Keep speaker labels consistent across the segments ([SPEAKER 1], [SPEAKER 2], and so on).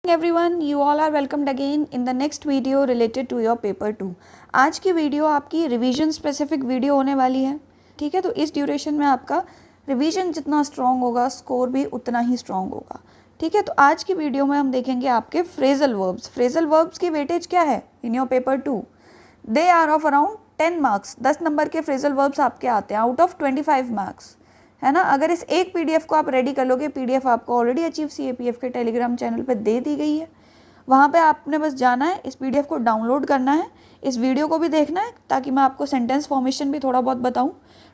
[SPEAKER 1] Everyone, you all are welcomed again in the next video related to your paper 2. आज की video आपकी revision specific video होने वाली है. ठीक है, तो इस ड्यूरेशन में आपका रिवीजन जितना स्ट्रॉन्ग होगा स्कोर भी उतना ही स्ट्रॉन्ग होगा. ठीक है, तो आज की वीडियो में हम देखेंगे आपके फ्रेजल वर्ब्स. फ्रेजल वर्ब्स की वेटेज क्या है in your paper 2? They are of around 10 marks. 10 number के फ्रेजल वर्ब्स आपके आते हैं आउट ऑफ 25 मार्क्स, है ना. अगर इस एक पीडीएफ को आप रेडी कर लोगे, पीडीएफ आपको ऑलरेडी अचीव सीएपीएफ के टेलीग्राम चैनल पे दे दी गई है. वहाँ पे आपने बस जाना है, इस पीडीएफ को डाउनलोड करना है, इस वीडियो को भी देखना है ताकि मैं आपको सेंटेंस फॉर्मेशन भी थोड़ा बहुत बताऊँ.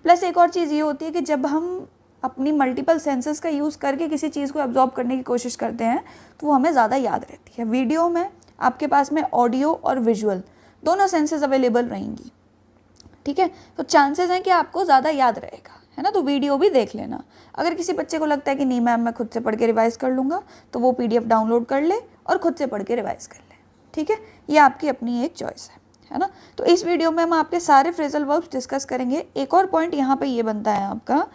[SPEAKER 1] प्लस एक और चीज़ ये होती है कि जब हम अपनी मल्टीपल सेंसेस का यूज़ करके किसी चीज़ को एब्जॉर्ब करने की कोशिश करते हैं तो वो हमें ज़्यादा याद रहती है. वीडियो में आपके पास में ऑडियो और विजुअल दोनों सेंसेस अवेलेबल रहेंगी. ठीक है, तो चांसेस हैं कि आपको ज़्यादा याद रहेगा, है ना. तो वीडियो भी देख लेना. अगर किसी बच्चे को लगता है कि नहीं मैम मैं खुद से पढ़ के रिवाइज़ कर लूँगा, तो वो पीडीएफ डाउनलोड कर ले और खुद से पढ़ के रिवाइज़ कर ले. ठीक है, ये आपकी अपनी एक चॉइस है ना. तो इस वीडियो में हम आपके सारे फ्रेजल वर्ब्स डिस्कस करेंगे. एक और पॉइंट यहाँ पे ये बनता है आपका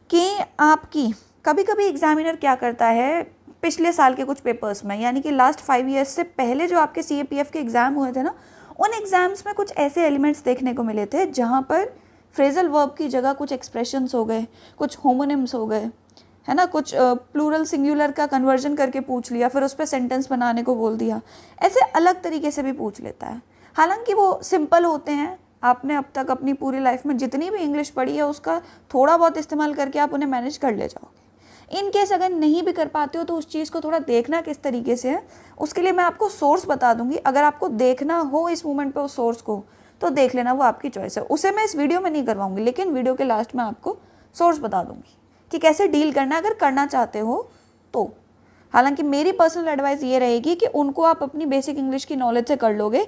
[SPEAKER 1] कि आपकी कभी कभी एग्जामिनर क्या करता है पिछले साल के कुछ पेपर्स में, यानी कि लास्ट 5 ईयर्स से पहले जो आपके सीएपीएफ के एग्ज़ाम हुए थे ना, उन एग्ज़ाम्स में कुछ ऐसे एलिमेंट्स देखने को मिले थे जहाँ पर फ्रेजल वर्ब की जगह कुछ एक्सप्रेशंस हो गए, कुछ होमोनिम्स हो गए, है ना, कुछ प्लूरल सिंगुलर का कन्वर्जन करके पूछ लिया, फिर उस पर सेंटेंस बनाने को बोल दिया. ऐसे अलग तरीके से भी पूछ लेता है. हालांकि वो सिंपल होते हैं. आपने अब तक अपनी पूरी लाइफ में जितनी भी इंग्लिश पढ़ी है उसका थोड़ा बहुत इस्तेमाल करके आप उन्हें मैनेज कर ले जाओगे. इन केस अगर नहीं भी कर पाते हो तो उस चीज़ को थोड़ा देखना किस तरीके से है, उसके लिए मैं आपको सोर्स बता दूंगी. अगर आपको देखना हो इस मोमेंट पे उस सोर्स को तो देख लेना, वो आपकी चॉइस है. उसे मैं इस वीडियो में नहीं करवाऊंगी, लेकिन वीडियो के लास्ट में आपको सोर्स बता दूंगी कि कैसे डील करना है अगर करना चाहते हो तो. हालांकि मेरी पर्सनल एडवाइस ये रहेगी कि उनको आप अपनी बेसिक इंग्लिश की नॉलेज से कर लोगे.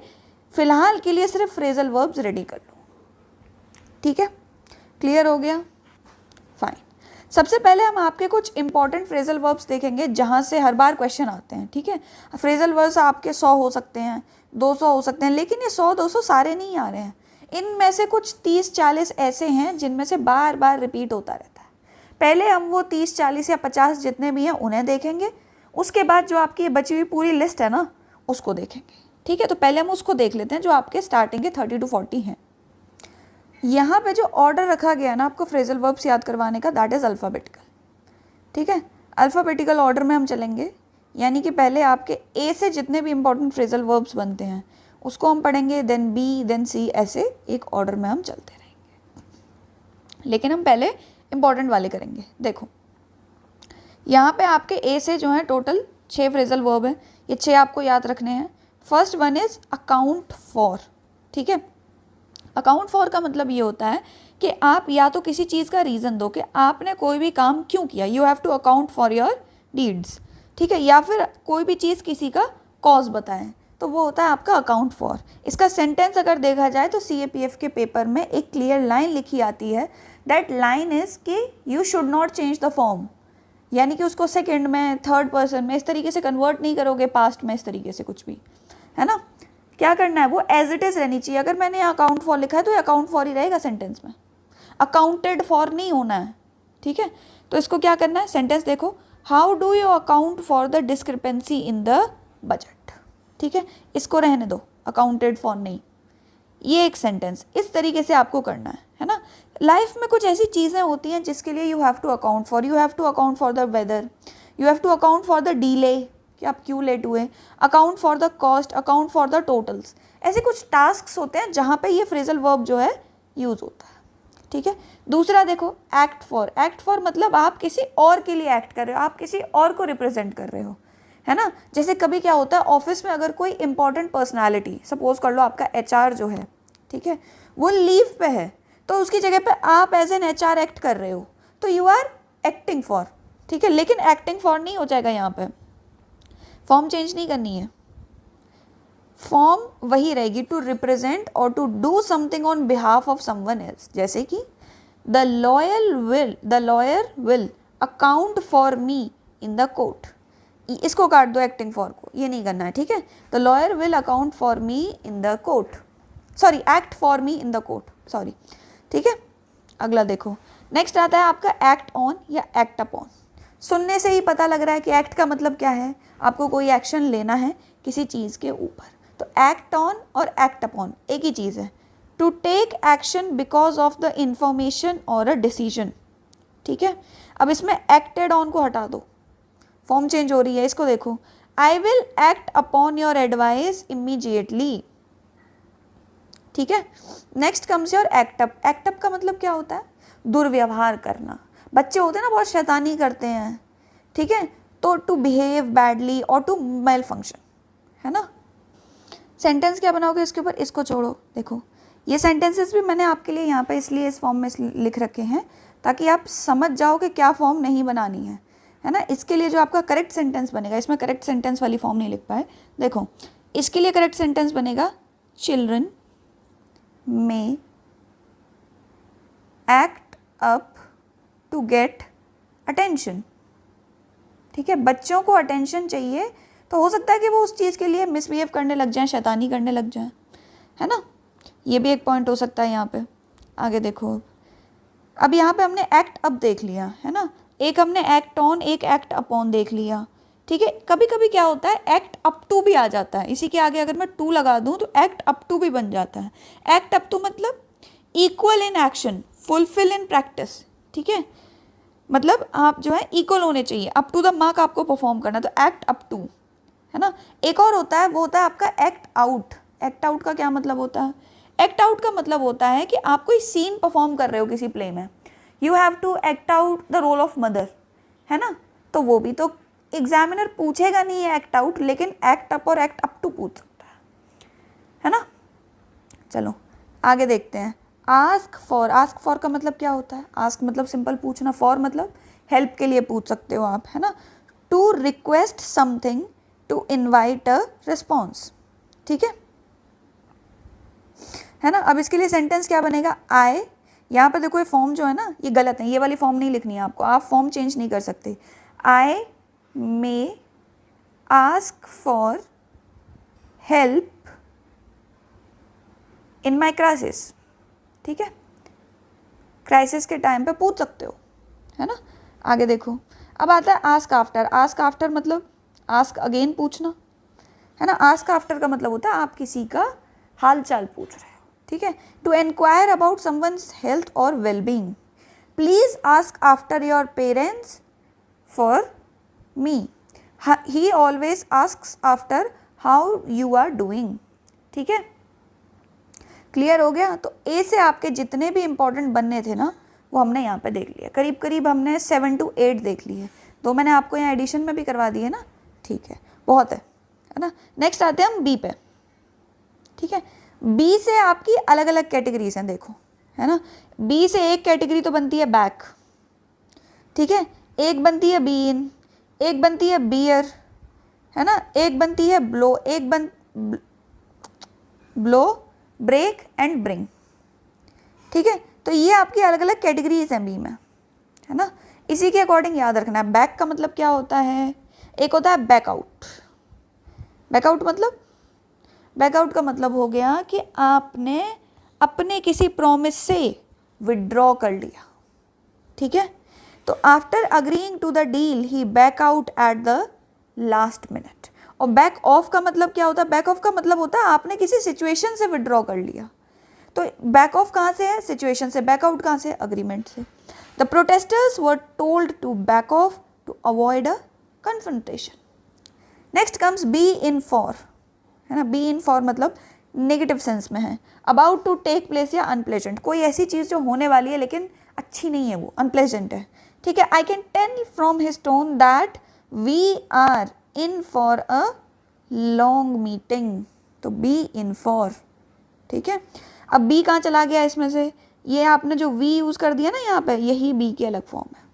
[SPEAKER 1] फिलहाल के लिए सिर्फ फ्रेजल वर्ब्स रेडी कर लो. ठीक है, क्लियर हो गया? फाइन. सबसे पहले हम आपके कुछ इंपॉर्टेंट फ्रेजल वर्ब्स देखेंगे जहाँ से हर बार क्वेश्चन आते हैं. ठीक है, फ्रेजल वर्ब्स आपके 100 हो सकते हैं, 200 हो सकते हैं, लेकिन ये 100-200 सारे नहीं आ रहे हैं. इनमें से कुछ 30-40 ऐसे हैं जिनमें से बार बार रिपीट होता रहता है. पहले हम वो 30-40 या 50 जितने भी हैं उन्हें देखेंगे. उसके बाद जो आपकी बची हुई पूरी लिस्ट है ना उसको देखेंगे. ठीक है, तो पहले हम उसको देख लेते हैं जो आपके स्टार्टिंग के 30 to 40 हैं. यहाँ पे जो ऑर्डर रखा गया ना आपको फ्रेजल वर्ब्स याद करवाने का, दैट इज़ अल्फ़ाबेटिकल. ठीक है, अल्फ़ाबेटिकल ऑर्डर में हम चलेंगे, यानी कि पहले आपके ए से जितने भी इंपॉर्टेंट फ्रेजल वर्ब्स बनते हैं उसको हम पढ़ेंगे, देन बी, देन सी, ऐसे एक ऑर्डर में हम चलते रहेंगे. लेकिन हम पहले इंपॉर्टेंट वाले करेंगे. देखो यहाँ पे आपके ए से जो है टोटल 6 फ्रेजल वर्ब हैं. ये 6 आपको याद रखने हैं. First one is account for. ठीक है, अकाउंट फॉर का मतलब ये होता है कि आप या तो किसी चीज़ का रीज़न दो कि आपने कोई भी काम क्यों किया, you have to account for your deeds. ठीक है, या फिर कोई भी चीज़ किसी का कॉज बताएं तो वो होता है आपका अकाउंट फॉर. इसका सेंटेंस अगर देखा जाए तो सीएपीएफ के पेपर में एक क्लियर लाइन लिखी आती है. दैट लाइन इज़ कि you should not change the form, यानी कि उसको सेकेंड में, थर्ड पर्सन में इस तरीके से कन्वर्ट नहीं करोगे, पास्ट में इस तरीके से कुछ भी, है ना. क्या करना है, वो एज इट इज़ रहनी चाहिए. अगर मैंने अकाउंट फॉर लिखा है तो अकाउंट फॉर ही रहेगा सेंटेंस में, अकाउंटेड फॉर नहीं होना है. ठीक है, तो इसको क्या करना है, सेंटेंस देखो, how do you account for the discrepancy in the budget. ठीक है, इसको रहने दो, अकाउंटेड फॉर नहीं. ये एक सेंटेंस इस तरीके से आपको करना है ना. लाइफ में कुछ ऐसी चीज़ें होती हैं जिसके लिए you have to account for. You have to account for the weather, you have to account for the delay कि आप क्यों लेट हुए, account for the cost, account for the totals. ऐसे कुछ टास्क्स होते हैं जहाँ पे ये फ्रेजल वर्ब जो है यूज़ होता है. ठीक है, दूसरा देखो एक्ट फॉर. एक्ट फॉर मतलब आप किसी और के लिए एक्ट कर रहे हो, आप किसी और को रिप्रेजेंट कर रहे हो, है ना. जैसे कभी क्या होता है ऑफिस में, अगर कोई इंपॉर्टेंट पर्सनालिटी, सपोज कर लो आपका एचआर जो है, ठीक है, वो लीव पे है, तो उसकी जगह पे आप एज एन एचआर एक्ट कर रहे हो, तो यू आर एक्टिंग फॉर. ठीक है, लेकिन एक्टिंग फॉर नहीं हो जाएगा. यहाँ पे फॉर्म चेंज नहीं करनी है, फॉर्म वही रहेगी, टू रिप्रेजेंट और to do something on behalf of someone else. जैसे कि the lawyer will account for me in the court. इसको काट दो एक्टिंग फॉर को, ये नहीं करना है. ठीक है, the lawyer will account for me in the court, sorry act for me in the court, sorry. ठीक है, अगला देखो, नेक्स्ट आता है आपका एक्ट ऑन या एक्ट अपॉन. सुनने से ही पता लग रहा है कि एक्ट का मतलब क्या है, आपको कोई एक्शन लेना है किसी चीज़ के ऊपर। तो एक्ट ऑन और एक्ट अपॉन एक ही चीज़ है। To take action because of the information और अ डिसीजन, ठीक है। अब इसमें एक्टेड ऑन को हटा दो, फॉर्म चेंज हो रही है। इसको देखो, I will act upon your advice immediately, ठीक है। Next comes your act up. Act up का मतलब क्या होता है? दुर्व्यवहार करना। बच्चे होते हैं ना, बहुत शैतानी करते हैं, ठीक है, तो टू बिहेव बैडली और टू मेल फंक्शन, है ना। सेंटेंस क्या बनाओगे इसके ऊपर? इसको छोड़ो। देखो ये सेंटेंसेस भी मैंने आपके लिए यहाँ पे इसलिए इस फॉर्म में लिख रखे हैं ताकि आप समझ जाओ कि क्या फॉर्म नहीं बनानी है ना। इसके लिए जो आपका करेक्ट सेंटेंस बनेगा, इसमें करेक्ट सेंटेंस वाली फॉर्म नहीं लिख पाए। देखो इसके लिए करेक्ट सेंटेंस बनेगा चिल्ड्रन में act up to get attention, ठीक है। बच्चों को अटेंशन चाहिए, तो हो सकता है कि वो उस चीज़ के लिए मिसबिहेव करने लग जाएं, शैतानी करने लग जाएं, है ना। ये भी एक पॉइंट हो सकता है यहाँ पे। आगे देखो, अब यहाँ पे हमने एक्ट अप देख लिया, है ना। एक हमने एक्ट ऑन, एक एक्ट अपॉन देख लिया, ठीक है। कभी कभी क्या होता है, एक्ट अप टू भी आ जाता है। इसी के आगे अगर मैं टू लगा दूँ तो एक्ट अप टू भी बन जाता है। एक्ट अप टू मतलब equal in action, fulfil in practice, ठीक है। मतलब आप जो है इक्वल होने चाहिए, अप टू द मार्क आपको परफॉर्म करना, तो एक्ट अप टू, है ना। एक और होता है, वो होता है आपका एक्ट आउट। एक्ट आउट का क्या मतलब होता है? एक्ट आउट का मतलब होता है कि आप कोई सीन परफॉर्म कर रहे हो किसी प्ले में, you have to act out the role of mother, है ना। तो वो भी तो एग्जामिनर पूछेगा नहीं है एक्ट आउट, लेकिन एक्ट अप और एक्ट अप टू पूछ सकता है ना। चलो आगे देखते हैं। Ask for. आस्क फॉर का मतलब क्या होता है? आस्क मतलब सिंपल पूछना, फॉर मतलब हेल्प के लिए पूछ सकते हो आप, है ना। To request something, to invite a response, ठीक है ना। अब इसके लिए सेंटेंस क्या बनेगा? आई, यहाँ पे देखो ये फॉर्म जो है ना ये गलत है, ये वाली फॉर्म नहीं लिखनी है आपको, आप फॉर्म चेंज नहीं कर सकते। I may ask for help in my crisis, ठीक है। क्राइसिस के टाइम पे पूछ सकते हो, है ना। आगे देखो, अब आता है आस्क आफ्टर। आस्क आफ्टर मतलब आस्क अगेन, पूछना, है ना। आस्क आफ्टर का मतलब होता है आप किसी का हाल चाल पूछ रहे हो, ठीक है। To enquire about someone's health और wellbeing. Please ask after your parents for me, he always asks after how you are doing, ठीक है। क्लियर हो गया? तो ए से आपके जितने भी इंपॉर्टेंट बनने थे ना वो हमने यहाँ पे देख लिया। करीब करीब हमने 7 to 8 देख लिए, तो मैंने आपको यहाँ एडिशन में भी करवा दिए ना, ठीक है, बहुत है ना। नेक्स्ट आते हैं हम बी पे, ठीक है। बी से आपकी अलग अलग कैटेगरीज हैं, देखो, है ना। बी से एक कैटेगरी तो बनती है बैक, ठीक है। एक बनती है बीन, एक बनती है बियर, है ना। एक बनती है ब्लो, एक ब्लो, ब्रेक एंड ब्रिंग, ठीक है। तो ये आपकी अलग अलग कैटेगरीज हैं बी में, है ना। इसी के अकॉर्डिंग याद रखना है। बैक का मतलब क्या होता है? एक होता है बैकआउट। बैकआउट मतलब, बैकआउट का मतलब हो गया कि आपने अपने किसी प्रॉमिस से विड्रॉ कर लिया, ठीक है। तो after agreeing to the deal he back out at the last minute. और बैक ऑफ का मतलब क्या होता है? बैक ऑफ का मतलब होता है आपने किसी सिचुएशन से विड्रॉ कर लिया। तो बैक ऑफ कहाँ से है? सिचुएशन से। बैक आउट कहाँ से? अग्रीमेंट से। The protesters were told to back off to avoid a confrontation. Next comes be in for, है ना। बी इन फॉर मतलब नेगेटिव सेंस में है। अबाउट टू टेक प्लेस या अनप्लेजेंट, कोई ऐसी चीज़ जो होने वाली है लेकिन अच्छी नहीं है, वो अनप्लेजेंट है, ठीक है। I can tell from his tone that we are in for a long meeting. तो बी इन फॉर, ठीक है। अब बी कहाँ चला गया इसमें से? ये आपने जो वी यूज़ कर दिया ना यहाँ पे, यही बी की अलग फॉर्म है।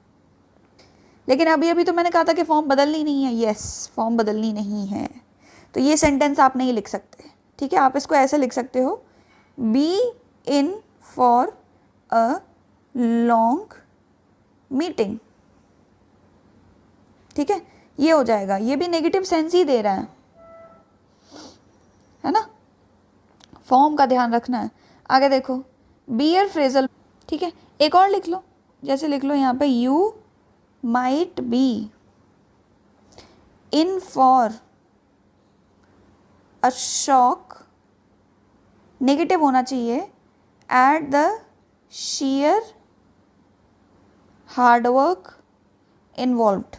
[SPEAKER 1] लेकिन अभी अभी तो मैंने कहा था कि फॉर्म बदलनी नहीं है। यस, फॉर्म बदलनी नहीं है, तो ये सेंटेंस आप नहीं लिख सकते, ठीक है। आप इसको ऐसे लिख सकते हो, B in for a long meeting, ठीक है। ये हो जाएगा, ये भी नेगेटिव सेंस ही दे रहा है ना। फॉर्म का ध्यान रखना है। आगे देखो, बियर फ्रेजल, ठीक है। एक और लिख लो, जैसे लिख लो यहाँ पे, you might be in for a shock, negative होना चाहिए, at the sheer hard work involved.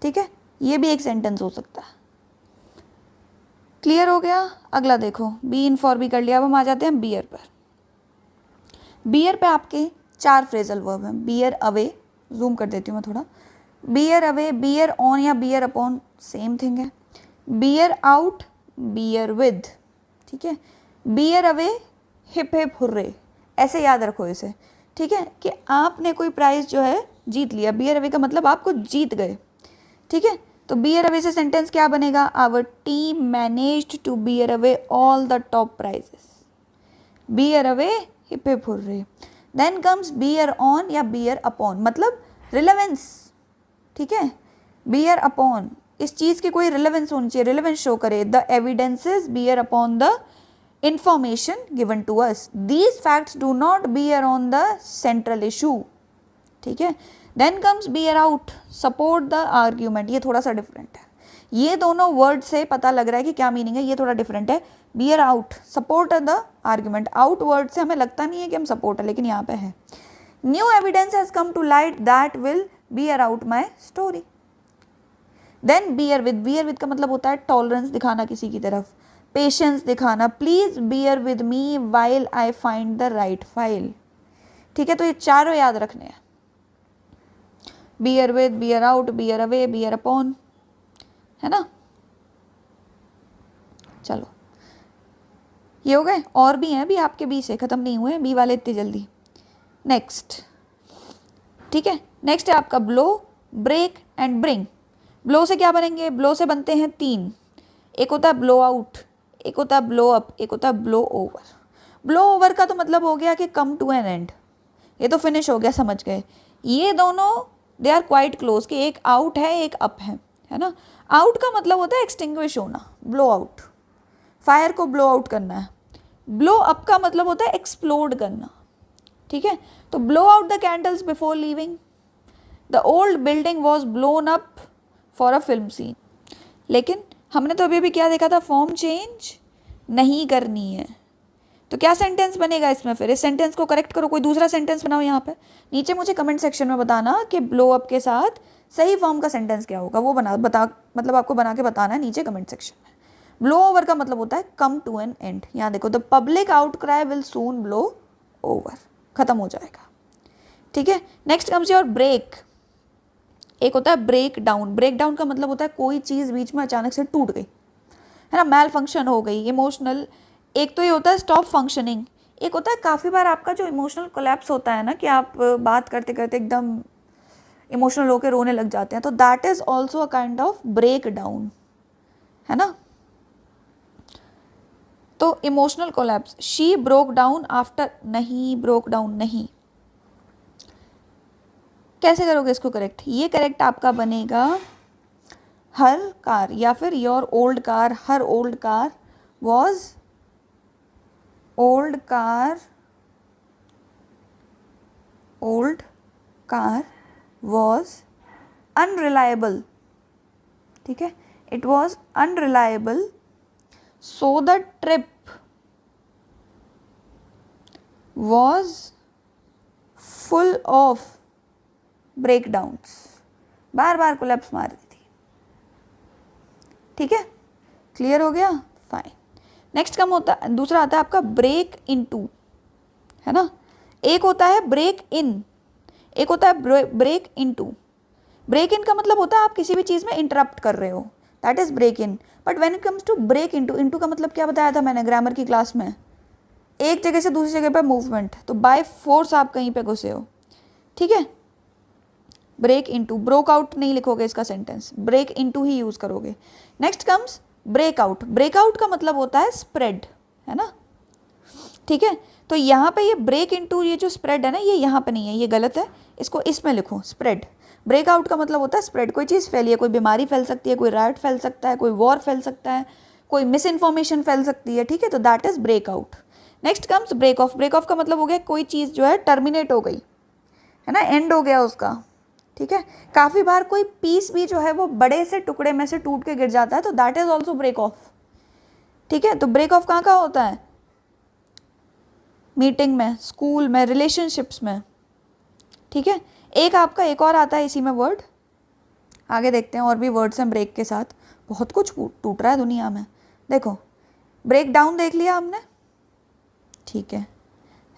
[SPEAKER 1] ठीक है, ये भी एक सेंटेंस हो सकता है. क्लियर हो गया. अगला देखो, बी इन फॉर भी कर लिया. अब हम आ जाते हैं बियर पर. बियर पे आपके 4 फ्रेजल वर्ब हैं. बियर अवे, जूम कर देती हूँ मैं थोड़ा. बियर अवे, बियर ऑन या बियर अपॉन सेम थिंग है. Beer out, bear with. ठीक है. Beer away, hip hip hurray, ऐसे याद रखो इसे. ठीक है, कि आपने कोई प्राइज जो है जीत लिया. बियर अवे का मतलब आपको जीत गए. ठीक है, तो बियर अवे से सेंटेंस क्या बनेगा? Our team managed to bear away all the top prizes. Bear away, hip hip hurray. Then comes bear on या बियर अपॉन, मतलब रिलेवेंस. ठीक है, बियर अपॉन, इस चीज़ की कोई रिलेवेंस होनी चाहिए, रिलेवेंस शो करे. The evidences bear upon the information given to us. These facts do not bear on the central issue. ठीक है. Then comes bear out, support the argument. ये थोड़ा सा डिफरेंट है. ये दोनों वर्ड से पता लग रहा है कि क्या मीनिंग है. ये थोड़ा डिफरेंट है. bear out, support the argument. out word से हमें लगता नहीं है कि हम सपोर्ट है, लेकिन यहाँ पे है. New evidence has come to light that will bear out my story. Then bear with. bear with का मतलब होता है टॉलरेंस दिखाना किसी की तरफ, पेशेंस दिखाना. Please bear with me while I find the right file. ठीक है, तो ये चारों याद रखने हैं. Bear with, bear out, bear away, bear upon, है ना. चलो, ये हो गए. और भी हैं अभी आपके बी से, खत्म नहीं हुए बी वाले इतनी जल्दी. नेक्स्ट. ठीक है, नेक्स्ट है आपका blow, break and bring. Blow से क्या बनेंगे? ब्लो से बनते हैं 3. एक होता है ब्लो आउट, एक होता है ब्लो अप, एक होता है ब्लो ओवर. ब्लो ओवर का तो मतलब हो गया कि कम टू एन एंड, ये तो फिनिश हो गया, समझ गए. ये दोनों दे आर क्वाइट क्लोज, कि एक आउट है एक अप है ना. आउट का मतलब होता है एक्सटिंग्विश होना, ब्लो आउट, फायर को ब्लो आउट करना है. ब्लो अप का मतलब होता है एक्सप्लोड करना. ठीक है, तो blow out the candles before leaving. The old building was blown up for a film scene. लेकिन हमने तो अभी क्या देखा था? फॉर्म चेंज नहीं करनी है. तो क्या सेंटेंस बनेगा इसमें? फिर इस सेंटेंस को करेक्ट करो, कोई दूसरा सेंटेंस बनाओ. यहाँ पे नीचे मुझे कमेंट सेक्शन में बताना कि ब्लो अप के साथ सही फॉर्म का सेंटेंस क्या होगा. वो मतलब आपको बना के बताना है नीचे कमेंट सेक्शन में. ब्लो ओवर का मतलब होता है कम टू एन एंड. यहाँ देखो, the public outcry will soon blow over, खत्म हो जाएगा. ठीक है, नेक्स्ट कम्स योर ब्रेक. एक होता है ब्रेक डाउन. ब्रेक डाउन का मतलब होता है कोई चीज़ बीच में अचानक से टूट गई, है ना, मैल फंक्शन हो गई, इमोशनल. एक तो ये होता है स्टॉप फंक्शनिंग. एक होता है काफ़ी बार आपका जो इमोशनल कोलैप्स होता है ना, कि आप बात करते करते एकदम इमोशनल होकर रोने लग जाते हैं, तो that is also a kind of break down, है ना. तो emotional collapse. She broke down after, नहीं, ब्रोक डाउन नहीं. कैसे करोगे इसको करेक्ट? ये करेक्ट आपका बनेगा हर कार, या फिर your old car. Her old car was, old car was unreliable. ठीक है, it was unreliable, so the trip was full of breakdowns. Bar bar collapse मार रही थी. ठीक है, क्लियर हो गया? फाइन. नेक्स्ट दूसरा आता है आपका ब्रेक इनटू, है ना. एक होता है ब्रेक इन, एक होता है ब्रेक इनटू. ब्रेक इन का मतलब होता है आप किसी भी चीज़ में इंटरप्ट कर रहे हो, that is break in. But when it comes to break into, into का मतलब क्या बताया था मैंने ग्रामर की क्लास में? एक जगह से दूसरी जगह पर मूवमेंट. तो बाय फोर्स आप कहीं पे घुसे हो. ठीक है, ब्रेक इनटू. ब्रोक आउट नहीं लिखोगे इसका सेंटेंस, ब्रेक इनटू ही यूज करोगे. Next comes breakout. ब्रेकआउट का मतलब होता है स्प्रेड, है ना. ठीक है, तो यहाँ पे ये ब्रेक इनटू, ये जो स्प्रेड है ना, ये यहाँ पे नहीं है, ये गलत है, इसको इसमें लिखो स्प्रेड. ब्रेकआउट का मतलब होता है स्प्रेड, कोई चीज़ फैली है, कोई बीमारी फैल सकती है, कोई राइट फैल सकता है, कोई वॉर फैल सकता है, कोई मिस इन्फॉर्मेशन फैल सकती है. ठीक है, तो that is breakout. Next comes break off. Break off का मतलब हो गया कोई चीज़ जो है टर्मिनेट हो गई, है ना, एंड हो गया उसका, ठीक है। काफ़ी बार कोई पीस भी जो है वो बड़े से टुकड़े में से टूट के गिर जाता है, तो that is also break off, ठीक है। तो ब्रेक ऑफ कहाँ कहाँ होता है? मीटिंग में, स्कूल में, रिलेशनशिप्स में, ठीक है। एक आपका एक और आता है इसी में वर्ड, आगे देखते हैं और भी वर्ड्स हैं ब्रेक के साथ। बहुत कुछ टूट रहा है दुनिया में। देखो, ब्रेक डाउन देख लिया हमने, ठीक है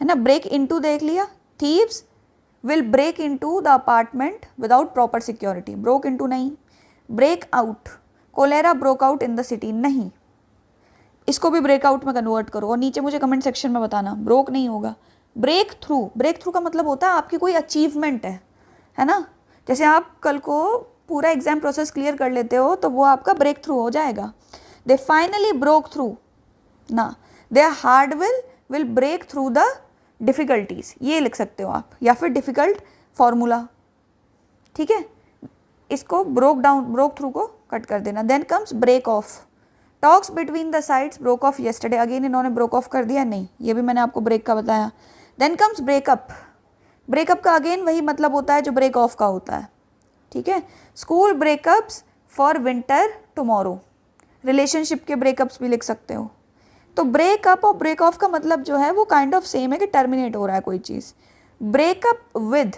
[SPEAKER 1] ना। ब्रेक इनटू देख लिया, thieves will break into the apartment without proper security, broke into नहीं। Break out, cholera broke out in the city, नहीं, इसको भी ब्रेकआउट में कन्वर्ट करो और नीचे मुझे कमेंट सेक्शन में बताना, ब्रोक नहीं होगा। ब्रेक थ्रू, ब्रेक थ्रू का मतलब होता है आपकी कोई अचीवमेंट है ना। जैसे आप कल को पूरा एग्जाम प्रोसेस क्लियर कर लेते हो तो वो आपका ब्रेक थ्रू हो जाएगा। दे फाइनली ब्रोक थ्रू ना, their hard will break through the difficulties, ये लिख सकते हो आप, या फिर डिफ़िकल्ट फॉर्मूला, ठीक है। इसको ब्रोक डाउन, ब्रोक थ्रू को कट कर देना। Then comes break off, talks between the sides broke off yesterday, again इन्होंने ब्रोक ऑफ कर दिया, नहीं, ये भी मैंने आपको ब्रेक का बताया। देन कम्स ब्रेकअप, ब्रेकअप का अगेन वही मतलब होता है जो ब्रेक ऑफ का होता है, ठीक है। School breakups for winter tomorrow, relationship के ब्रेकअप्स भी लिख सकते हो। तो ब्रेकअप और ब्रेक ऑफ का मतलब जो है वो काइंड ऑफ सेम है कि टर्मिनेट हो रहा है कोई चीज़। Breakup with,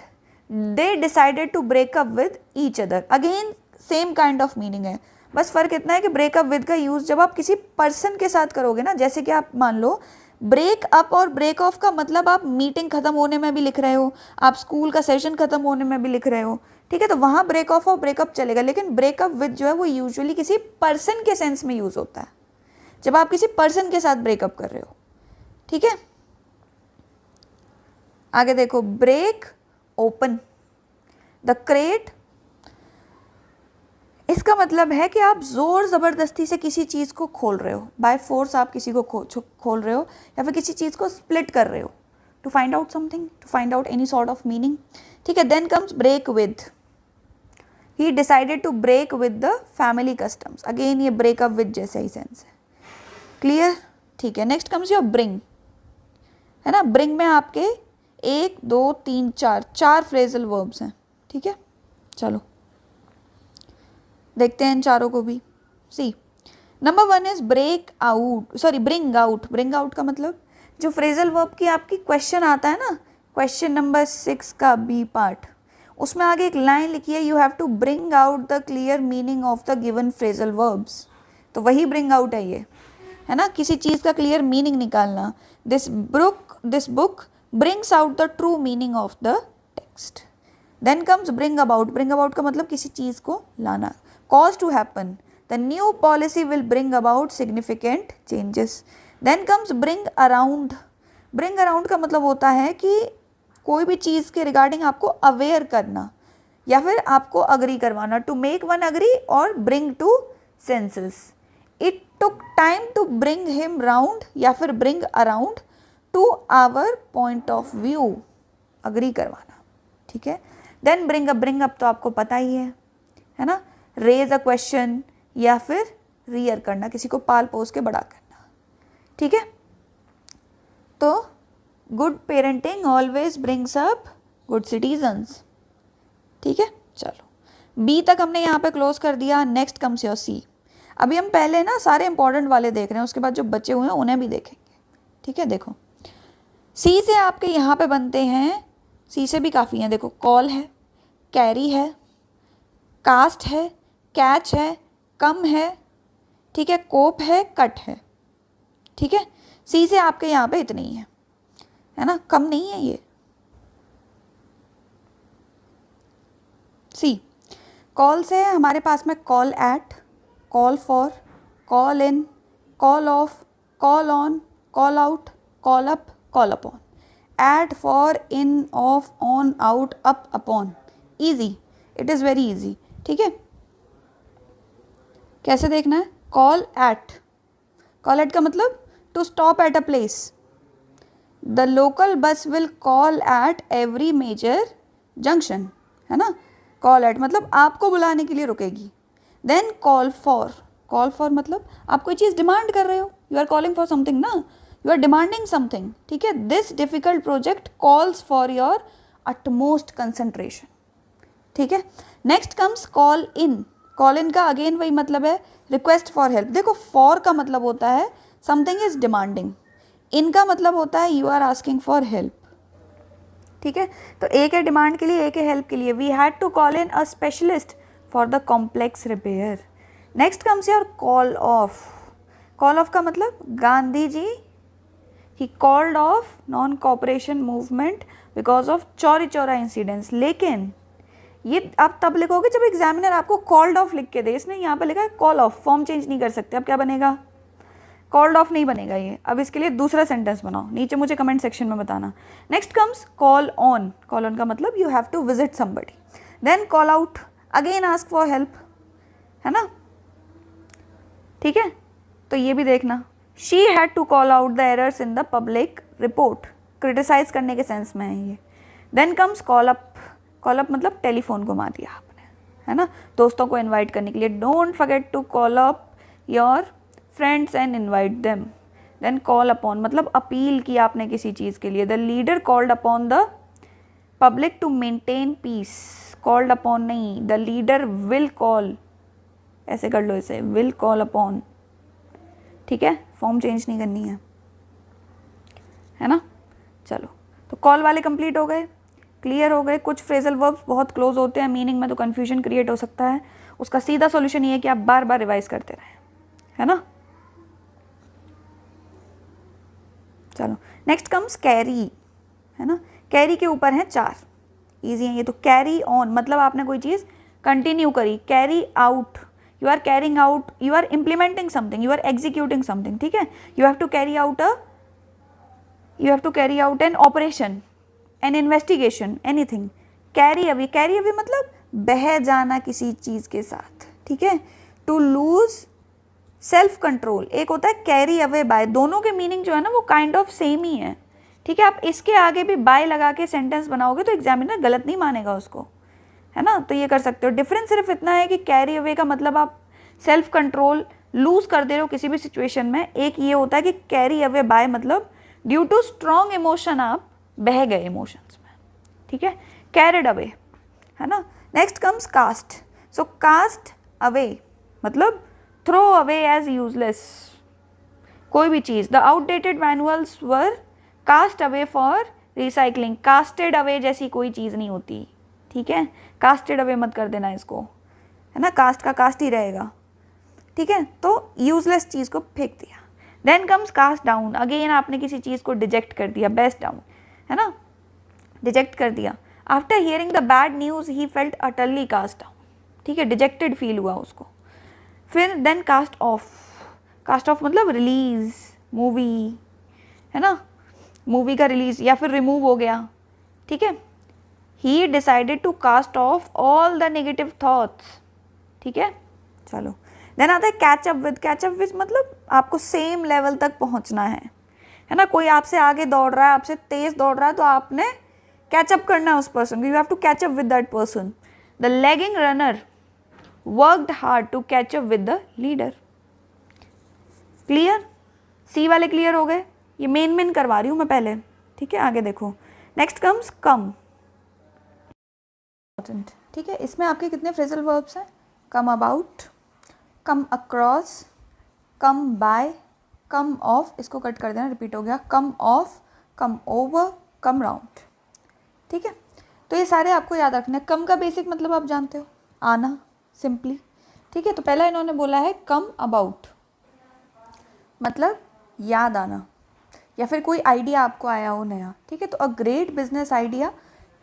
[SPEAKER 1] they decided to breakup with each other, again same kind of meaning है, बस फ़र्क इतना है कि ब्रेकअप विद का यूज़ जब आप किसी पर्सन के साथ करोगे ना, जैसे कि आप मान लो ब्रेक अप और ब्रेक ऑफ का मतलब आप मीटिंग ख़त्म होने में भी लिख रहे हो, आप स्कूल का सेशन ख़त्म होने में भी लिख रहे हो, ठीक है। तो वहाँ ब्रेक ऑफ और ब्रेकअप चलेगा, लेकिन ब्रेकअप विद जो है वो यूजुअली किसी पर्सन के सेंस में यूज़ होता है, जब आप किसी पर्सन के साथ ब्रेकअप कर रहे हो, ठीक है। आगे देखो, ब्रेक ओपन द क्रेट, इसका मतलब है कि आप ज़ोर ज़बरदस्ती से किसी चीज़ को खोल रहे हो, बाय फोर्स आप किसी को खोल रहे हो, या फिर किसी चीज़ को स्प्लिट कर रहे हो, to find out something, to find out any sort of meaning, ठीक है। Then comes break with, he decided to break with the family customs, again ये ब्रेकअप विद जैसा ही सेंस है, क्लियर, ठीक है। नेक्स्ट कम्स योर ब्रिंग, है ना। ब्रिंग में आपके 1 2 3 4 फ्रेजल वर्ब्स हैं, ठीक है। चलो देखते हैं इन चारों को भी। See, number 1 is break out, sorry bring out. Bring out का मतलब जो फ्रेजल वर्ब की आपकी क्वेश्चन आता है ना, क्वेश्चन नंबर 6 का बी पार्ट, उसमें आगे एक लाइन लिखी है, you have to bring out the clear meaning of the given phrasal verbs, तो वही ब्रिंग आउट है ये, है ना, किसी चीज़ का क्लियर मीनिंग निकालना। This book brings out the true meaning of the text. Then comes bring about, bring about का मतलब किसी चीज़ को लाना। Cause to happen, the new policy will bring about significant changes. Then comes bring around, bring around का मतलब होता है कि कोई भी चीज़ के रिगार्डिंग आपको अवेयर करना या फिर आपको अग्री करवाना, टू मेक वन अग्री और bring to senses. It took time to bring him round या फिर bring around to our point of view, agree करवाना, ठीक है। देन ब्रिंग अप तो आपको पता ही है ना, रेज अ क्वेश्चन या फिर रियर करना, किसी को पाल पोस के बड़ा करना, ठीक है। तो good parenting always brings up good citizens, ठीक है। चलो बी तक हमने यहाँ पे क्लोज कर दिया। Next comes your C. अभी हम पहले ना सारे इंपॉर्टेंट वाले देख रहे हैं, उसके बाद जो बचे हुए हैं उन्हें भी देखेंगे, ठीक है। देखो सी से आपके यहाँ पे बनते हैं, सी से भी काफ़ी हैं, देखो कॉल है, कैरी है, कास्ट है, कैच है, कम है, ठीक है, कोप है, कट है, ठीक है। सी से आपके यहाँ पे इतने ही है ना, कम नहीं है ये। सी, कॉल से हमारे पास में call at, call for, call in, call off, call on, call out, call up, call upon. At, for, in, off, on, out, up, upon, easy, it is very easy, ठीक है। कैसे देखना है, कॉल एट, कॉल एट का मतलब to stop at a place. The local bus will call at every major junction, है ना। Call at मतलब आपको बुलाने के लिए रुकेगी। Then call for, call for मतलब आप कोई चीज़ डिमांड कर रहे हो, you are calling for something ना, यू आर डिमांडिंग समथिंग, ठीक है। This difficult project calls for your utmost concentration, ठीक है। Next comes call in. Call in का अगेन वही मतलब है रिक्वेस्ट फॉर हेल्प। देखो फॉर का मतलब होता है समथिंग इज डिमांडिंग, इन का मतलब होता है you are asking for help, ठीक है। तो एक है डिमांड के लिए, एक है हेल्प के लिए। We had to call in a specialist for the complex repair. Next comes your call off. Call off का मतलब गांधी जी ही called off non cooperation movement because of Chauri Chaura incidents. लेकिन ये आप तब लिखोगे जब एग्जामिनर आपको कॉल्ड ऑफ लिख के दे। इसने यहाँ पे लिखा है कॉल ऑफ, फॉर्म चेंज नहीं कर सकते। अब क्या बनेगा, कॉल्ड ऑफ नहीं बनेगा ये। अब इसके लिए दूसरा सेंटेंस बनाओ, नीचे मुझे कमेंट सेक्शन में बताना। Next comes call on. Call on का मतलब you have to visit somebody. Then call out, again ask for help, है ना, ठीक है। तो ये भी देखना, she had to call out the errors in the public report, criticize करने के सेंस में है ये। Then comes call up. Call up मतलब टेलीफोन घुमा दिया आपने, है ना, दोस्तों को इनवाइट करने के लिए। Don't forget to call up your friends and invite them. Then call upon मतलब अपील की आपने किसी चीज़ के लिए। The leader called upon the public to maintain peace. Called upon नहीं, द लीडर विल कॉल, ऐसे कर लो इसे, विल कॉल अपॉन, ठीक है। फॉर्म चेंज नहीं करनी है ना। चलो, तो कॉल वाले कंप्लीट हो गए, क्लियर हो गए। कुछ फ्रेजल वर्ब्स बहुत क्लोज होते हैं मीनिंग में, तो कन्फ्यूजन क्रिएट हो सकता है। उसका सीधा सॉल्यूशन ये है कि आप बार बार रिवाइज करते रहें, है ना। चलो, नेक्स्ट कम्स कैरी, है ना। कैरी के ऊपर हैं 4, इजी है ये तो। कैरी ऑन मतलब आपने कोई चीज़ कंटिन्यू करी। Carry out, you are carrying out, you are implementing something, you are executing something, ठीक है। You have to carry out an operation, an investigation, anything. Carry away, carry away मतलब बह जाना किसी चीज़ के साथ, ठीक है। टू लूज सेल्फ कंट्रोल, एक होता है कैरी अवे बाय। दोनों के मीनिंग जो है ना वो काइंड ऑफ सेम ही है, ठीक है। आप इसके आगे भी बाय लगा के सेंटेंस बनाओगे तो एग्जामिनर गलत नहीं मानेगा उसको, है ना। तो ये कर सकते हो। डिफरेंस सिर्फ इतना है कि कैरी अवे का मतलब आप सेल्फ कंट्रोल लूज कर दे रहे हो किसी भी सिचुएशन में। एक ये होता है कि कैरी अवे बाय मतलब ड्यू टू स्ट्रॉन्ग इमोशन आप बह गए इमोशंस में, ठीक है। कैरिड अवे, है ना। Next comes cast. So cast away मतलब थ्रो अवे एज यूजलेस, कोई भी चीज़। The outdated manuals were cast away for recycling. Casted away जैसी कोई चीज़ नहीं होती, ठीक है। कास्टेड अवे मत कर देना इसको, है ना, कास्ट का कास्ट ही रहेगा, ठीक है। तो यूजलेस चीज़ को फेंक दिया। देन कम्स कास्ट डाउन, अगेन आपने किसी चीज़ को डिजेक्ट कर दिया, बेस्ट डाउन, है ना, डिजेक्ट कर दिया। After hearing the bad news he felt utterly cast down, ठीक है, डिजेक्टेड फील हुआ उसको। फिर then cast off. Cast off मतलब रिलीज मूवी, है ना, मूवी का रिलीज या फिर रिमूव हो गया, ठीक है। He decided to cast off all the negative thoughts, ठीक है। चलो, देन आता है catch up with. Catch up with मतलब आपको सेम लेवल तक पहुंचना है ना। कोई आपसे आगे दौड़ रहा है, आपसे तेज दौड़ रहा है, तो आपने कैचअप करना है उस पर्सन को। You have to catch up with that person. The lagging runner worked hard to catch up with the leader. Clear, C वाले क्लियर हो गए। ये मेन करवा रही हूँ मैं पहले, ठीक है। आगे देखो, नेक्स्ट कम्स कम, ठीक है। इसमें आपके कितने फ्रेजल वर्ब्स हैं, come about, come across, come by, come off, इसको कट कर देना, रिपीट हो गया, come off, come over, come round, ठीक है। तो ये सारे आपको याद रखना है। कम का बेसिक मतलब आप जानते हो, आना सिंपली, ठीक है। तो पहला इन्होंने बोला है कम अबाउट, मतलब याद आना या फिर कोई आइडिया आपको आया हो नया, ठीक है। तो a great business idea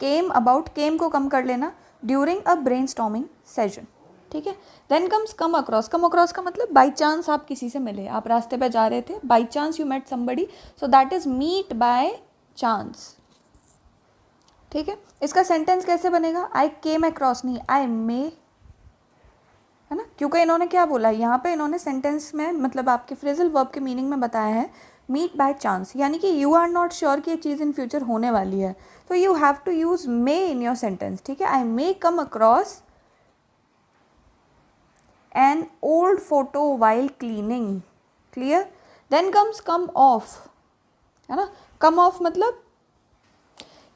[SPEAKER 1] came about, came को कम कर लेना, ड्यूरिंग अ ब्रेनस्टॉर्मिंग सेशन, ठीक है। Then comes come across. Come across का मतलब बाई चांस आप किसी से मिले, आप रास्ते पे जा रहे थे, by chance you met somebody, so that is meet by chance, ठीक है। इसका सेंटेंस कैसे बनेगा, आई केम अक्रॉस नहीं, आई मे, है ना, क्योंकि इन्होंने क्या बोला यहाँ पे, इन्होंने सेंटेंस में मतलब आपके फ्रेजल वर्ब के मीनिंग में बताया है मीट बाय चांस, यानी कि यू आर नॉट श्योर कि ये चीज़ इन फ्यूचर होने वाली है, तो you have to use may in your sentence, ठीक है। I may come across an old photo while cleaning, clear. Then comes come off, है ना। come off मतलब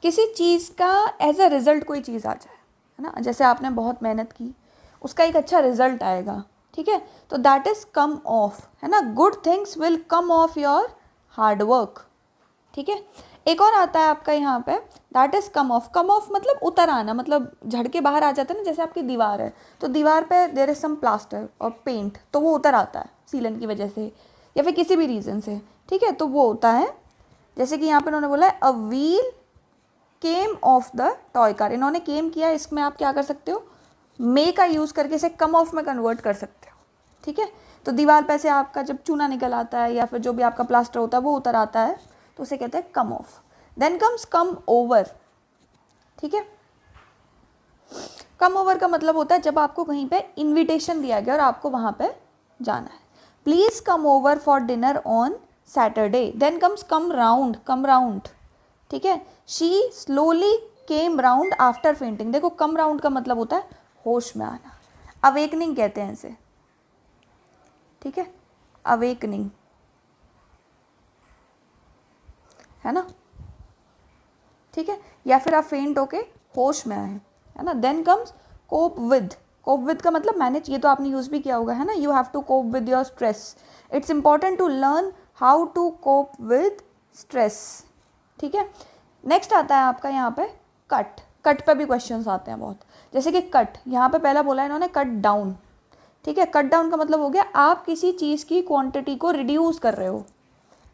[SPEAKER 1] किसी चीज़ का एज अ रिज़ल्ट कोई चीज़ आ जाए, है ना, जैसे आपने बहुत मेहनत की, उसका एक अच्छा रिजल्ट आएगा, ठीक है, तो दैट इज़ कम ऑफ, है ना, good things will come of your hard work, ठीक है। एक और आता है आपका यहाँ पे, that is come off. Come of मतलब उतर आना, मतलब झड़ के बाहर आ जाता है ना, जैसे आपकी दीवार है तो दीवार पे देयर इज सम प्लास्टर और पेंट, तो वो उतर आता है सीलन की वजह से या फिर किसी भी रीज़न से, ठीक है, तो वो होता है, जैसे कि यहाँ पे उन्होंने बोला है a wheel came of the toy car, इन्होंने केम किया, इसमें आप क्या कर सकते हो, मे का यूज़ करके इसे कम ऑफ में कन्वर्ट कर सकते हो, ठीक है। तो दीवार पे से आपका जब चूना निकल आता है या फिर जो भी आपका प्लास्टर होता है वो उतर आता है, तो उसे कहते हैं come off. Then comes come over, ठीक है। कम ओवर का मतलब होता है जब आपको कहीं पे इनविटेशन दिया गया और आपको वहाँ पे जाना है, please come over for dinner on Saturday. Then comes come round, come round, ठीक है। She slowly came round after fainting, देखो कम राउंड का मतलब होता है होश में आना, अवेकनिंग कहते हैं इसे, ठीक है, अवेकनिंग, है ना, ठीक है, या फिर आप फेंट होके होश में आए, है ना। Then comes cope with, cope with का मतलब मैनेज, ये तो आपने यूज़ भी किया होगा, है ना, you have to cope with your stress, it's important to learn how to cope with stress, ठीक है। नेक्स्ट आता है आपका यहाँ पे कट, कट पे भी क्वेश्चंस आते हैं बहुत, जैसे कि कट, यहाँ पे पहला बोला है इन्होंने कट डाउन, ठीक है, कट डाउन का मतलब हो गया आप किसी चीज़ की क्वांटिटी को रिड्यूस कर रहे हो,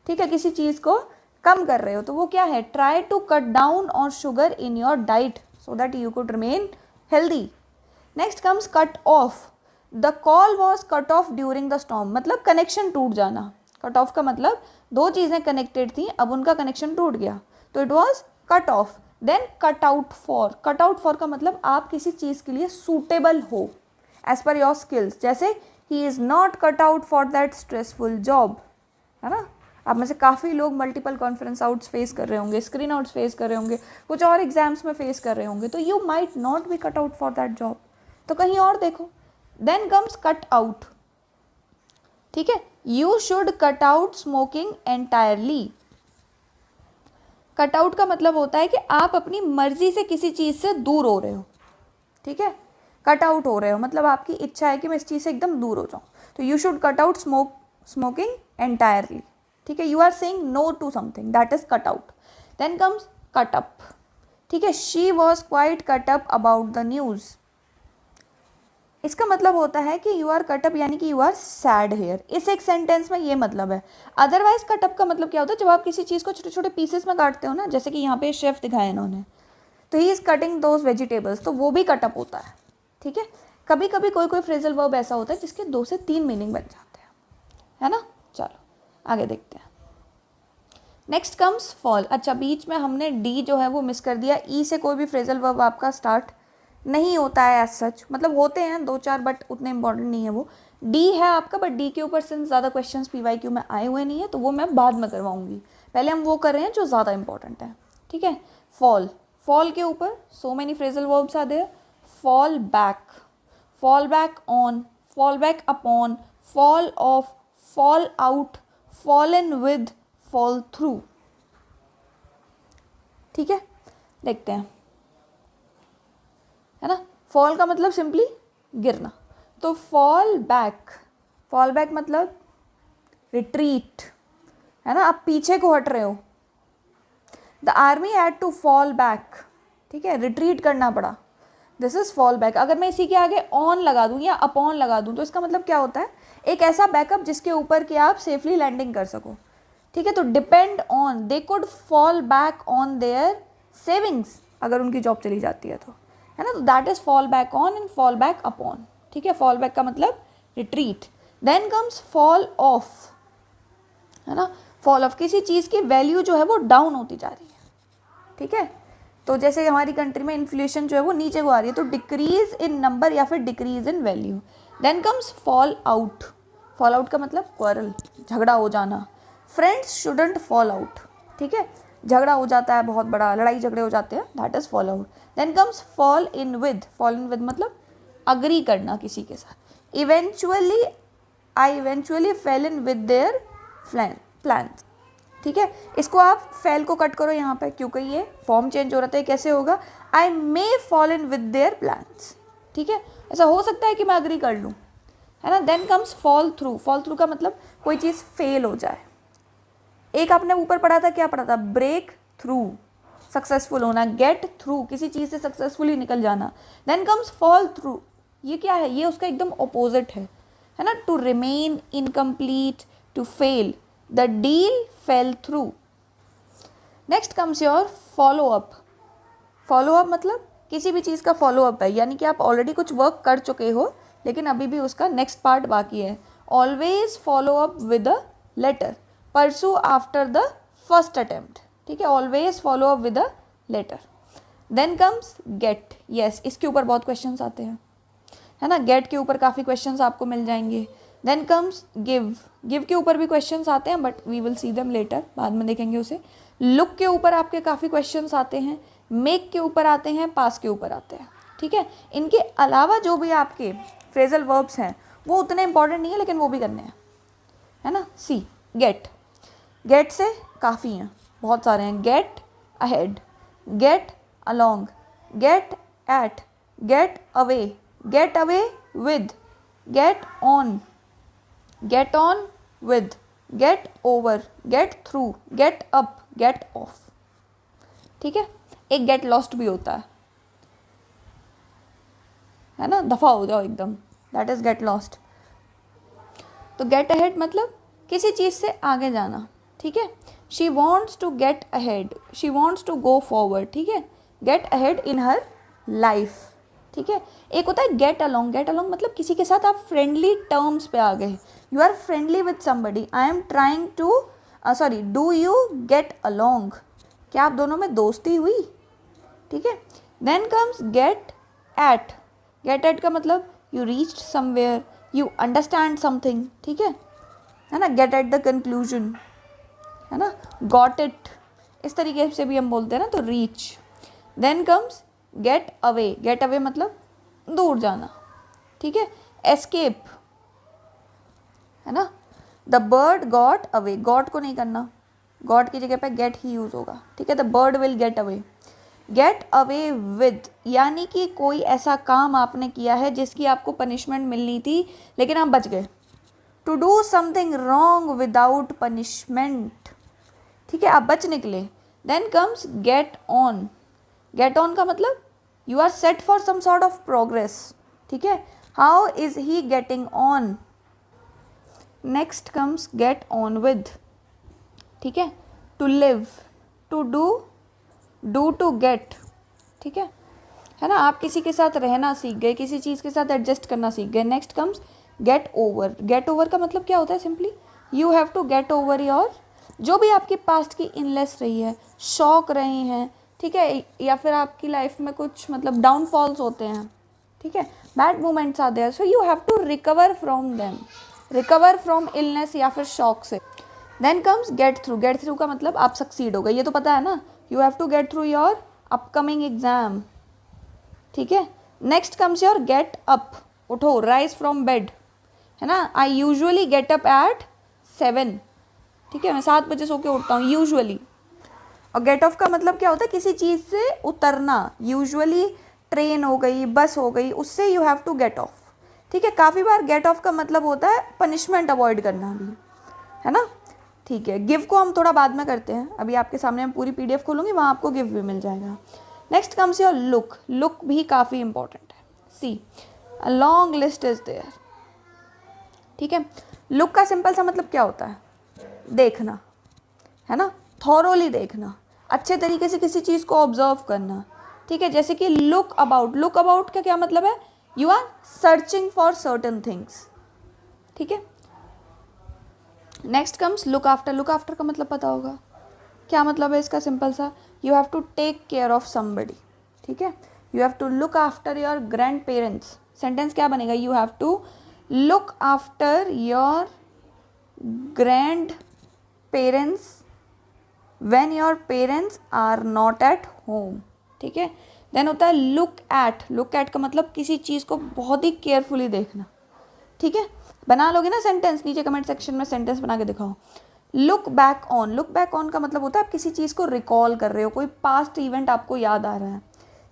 [SPEAKER 1] ठीक है, किसी चीज़ को कम कर रहे हो, तो वो क्या है, try to cut down on sugar in your diet so that you could remain healthy. Next comes cut off, the call was cut off during the storm, मतलब कनेक्शन टूट जाना, कट ऑफ का मतलब दो चीज़ें कनेक्टेड थी, अब उनका कनेक्शन टूट गया, तो it was cut off. Then cut out for, cut out for का मतलब आप किसी चीज़ के लिए सूटेबल हो एज पर योर स्किल्स, जैसे he is not cut out for that stressful job, है ना। आप में से काफ़ी लोग मल्टीपल कॉन्फ्रेंस आउट्स फेस कर रहे होंगे, स्क्रीन आउट्स फेस कर रहे होंगे, कुछ और एग्जाम्स में फेस कर रहे होंगे, तो you might not be cut out for that job, तो कहीं और देखो। देन कम्स कट आउट, ठीक है, you should cut out smoking entirely. Cut out का मतलब होता है कि आप अपनी मर्जी से किसी चीज़ से दूर हो रहे हो, ठीक है, कट आउट हो रहे हो मतलब आपकी इच्छा है कि मैं इस चीज़ से एकदम दूर हो जाऊँ, तो you should cut out smoking entirely, ठीक है, you are saying no to something, that is cut out. Then comes cut up, ठीक है, she was quite cut up about the news, इसका मतलब होता है कि यू आर कट अप यानी कि यू आर सैड हेयर, इस एक सेंटेंस में ये मतलब है। अदरवाइज कट अप का मतलब क्या होता है, जब आप किसी चीज़ को छोटे छोटे पीसेस में काटते हो ना, जैसे कि यहाँ पे शेफ दिखाया इन्होंने, तो he is cutting those vegetables, तो वो भी कट अप होता है, ठीक है। कभी कभी कोई फ्रेजल वर्ब ऐसा होता है जिसके 2 से 3 मीनिंग बन जाते हैं, है ना। चलो आगे देखते हैं। नेक्स्ट कम्स फॉल, अच्छा बीच में हमने डी जो है वो मिस कर दिया, ई से कोई भी फ्रेजल वर्ब आपका स्टार्ट नहीं होता है एज सच, मतलब होते हैं 2-4 बट उतने इंपॉर्टेंट नहीं है वो। डी है आपका, बट डी के ऊपर से ज़्यादा क्वेश्चंस PYQ में आए हुए नहीं है, तो वो मैं बाद में करवाऊंगी, पहले हम वो कर रहे हैं जो ज़्यादा इंपॉर्टेंट है, ठीक है। फॉल, फॉल के ऊपर so many phrasal verbs are there, fall back on, fall back upon, fall off, fall out, fall in with, fall through, ठीक है। देखते हैं, है ना, फॉल का मतलब सिंपली गिरना, तो फॉल बैक मतलब रिट्रीट, है ना, आप पीछे को हट रहे हो। The army had to fall back, ठीक है, रिट्रीट करना पड़ा, दिस इज फॉल बैक। अगर मैं इसी के आगे ऑन लगा दूं या अपॉन लगा दूं तो इसका मतलब क्या होता है, एक ऐसा बैकअप जिसके ऊपर कि आप सेफली लैंडिंग कर सको, ठीक है। तो depend on, they could fall back on their savings, अगर उनकी जॉब चली जाती है तो, है ना, तो that is fall back on and fall back upon, ठीक है। फॉल बैक का मतलब retreat. Then comes fall off, है ना, फॉल ऑफ, किसी चीज़ की वैल्यू जो है वो डाउन होती जा रही है, ठीक है। तो जैसे हमारी कंट्री में इन्फ्लेशन जो है वो नीचे को आ रही है, तो डिक्रीज इन नंबर या फिर decrease in value. Then comes fall out, fall out का मतलब क्वारल, झगड़ा हो जाना। फ्रेंड्स शुडंट फॉल आउट, ठीक है, झगड़ा हो जाता है बहुत बड़ा, लड़ाई झगड़े हो जाते हैं, that is fall out. Then comes fall in with मतलब अग्री करना किसी के साथ। Eventually fell in with their plans, ठीक है, इसको आप फेल को कट करो यहाँ पे, क्योंकि ये फॉर्म चेंज हो रहा है। कैसे होगा? I may fall in with their plans. ठीक है, ऐसा हो सकता है कि मैं अग्री कर लूँ, है ना। Then comes fall through. Fall through का मतलब कोई चीज़ फेल हो जाए। एक आपने ऊपर पढ़ा था, क्या पढ़ा था? ब्रेक थ्रू, सक्सेसफुल होना। गेट थ्रू, किसी चीज़ से सक्सेसफुली निकल जाना। देन कम्स फॉल थ्रू, ये क्या है? ये उसका एकदम ऑपोजिट है ना। To remain incomplete, to fail, the deal fell through. Next comes your follow up. Follow up मतलब किसी भी चीज़ का फॉलो अप है, यानी कि आप ऑलरेडी कुछ वर्क कर चुके हो लेकिन अभी भी उसका नेक्स्ट पार्ट बाकी है। Always follow up with a letter, pursue after the first attempt. ठीक है, always follow up with a letter. Then comes get. Yes, इसके ऊपर बहुत क्वेश्चंस आते हैं, है ना। गेट के ऊपर काफ़ी क्वेश्चंस आपको मिल जाएंगे। Then comes give. गिव के ऊपर भी क्वेश्चंस आते हैं, but we will see them later, बाद में देखेंगे उसे। लुक के ऊपर आपके काफ़ी क्वेश्चंस आते हैं। मेक के ऊपर आते हैं, पास के ऊपर आते हैं। ठीक है, इनके अलावा जो भी आपके फ्रेजल वर्ब्स हैं वो उतने इंपॉर्टेंट नहीं है, लेकिन वो भी करने हैं, है ना। सी गेट। गेट से काफ़ी हैं, बहुत सारे हैं। Get ahead, get along, get at, get away, get away with, get on with, get over, get through, get up, get off. ठीक है, एक गेट लॉस्ट भी होता है ना, दफ़ा हो जाओ एकदम, दैट इज़ गेट लॉस्ट। तो गेट अहेड मतलब किसी चीज़ से आगे जाना। ठीक है, she wants to get ahead, she wants to go forward. ठीक है, get ahead in her life. ठीक है, एक होता है गेट अलोंग। गेट अलोंग मतलब किसी के साथ आप फ्रेंडली टर्म्स पे आ गए, you are friendly with somebody. I am trying to do you get along, क्या आप दोनों में दोस्ती हुई? ठीक है, then comes get at. Get at का मतलब you reached somewhere, you understand something. ठीक है ना। गेट एट द कंक्लूजन, है ना। गॉट इट, इस तरीके से भी हम बोलते हैं ना, तो reach. Then comes get away. Get away मतलब दूर जाना। ठीक है, एस्केप, है ना। The bird got away, got को नहीं करना, गॉट की जगह पे गेट ही यूज होगा। ठीक है, the bird will get away. Get away with यानी कि कोई ऐसा काम आपने किया है जिसकी आपको पनिशमेंट मिलनी थी लेकिन आप बच गए। To do something wrong without punishment. ठीक है, आप बच निकले। Then comes get on. Get on का मतलब you are set for some sort of progress. ठीक है, how is he getting on. Next comes get on with. ठीक है, to live, to do to get. ठीक है ना। आप किसी के साथ रहना सीख गए, किसी चीज़ के साथ एडजस्ट करना सीख गए। Next comes get over. Get over का मतलब क्या होता है? Simply you have to get over your, जो भी आपकी पास्ट की इनलेस रही है, शौक रहे हैं, ठीक है, या फिर आपकी लाइफ में कुछ मतलब डाउनफॉल्स होते हैं, ठीक है, बैड मोमेंट्स आते हैं, so you have to recover from them, recover from illness या फिर शॉक से। Then comes get through. Get through का मतलब आप सक्सीड हो गए, ये तो पता है ना, you have to get through your upcoming exam. ठीक है, next comes your get up, उठो, राइज फ्रॉम बेड, है ना। I usually get up at 7, ठीक है, मैं 7 बजे सो के उठता हूँ यूजुअली। और गेट ऑफ का मतलब क्या होता है? किसी चीज़ से उतरना, यूजुअली ट्रेन हो गई, बस हो गई, उससे you have to get off. ठीक है, काफ़ी बार गेट ऑफ का मतलब होता है पनिशमेंट अवॉइड करना भी, है ना। ठीक है, गिव को हम थोड़ा बाद में करते हैं, अभी आपके सामने मैं पूरी PDF खोलूँगी, वहाँ आपको गिव भी मिल जाएगा। Next comes your look. Look भी काफ़ी इंपॉर्टेंट है। See a long list is there. ठीक है, लुक का सिंपल सा मतलब क्या होता है? देखना, है ना, थॉरोली देखना, अच्छे तरीके से किसी चीज़ को ऑब्जर्व करना। ठीक है, जैसे कि लुक अबाउट। लुक अबाउट का क्या मतलब है? You are searching for certain things. ठीक है, next comes look after. Look after का मतलब पता होगा, क्या मतलब है इसका? सिंपल सा, you have to take care of somebody. ठीक है, you have to look after your grandparents. Sentence क्या बनेगा? You have to look after your grandparents when your parents are not at home. ठीक है, then होता है look at. Look at का मतलब किसी चीज़ को बहुत ही केयरफुली देखना। ठीक है, बना लोगे ना सेंटेंस? नीचे कमेंट सेक्शन में सेंटेंस बना के दिखाओ। Look back on, look back on का मतलब होता है आप किसी चीज़ को रिकॉल कर रहे हो, कोई पास्ट इवेंट आपको याद आ रहा है,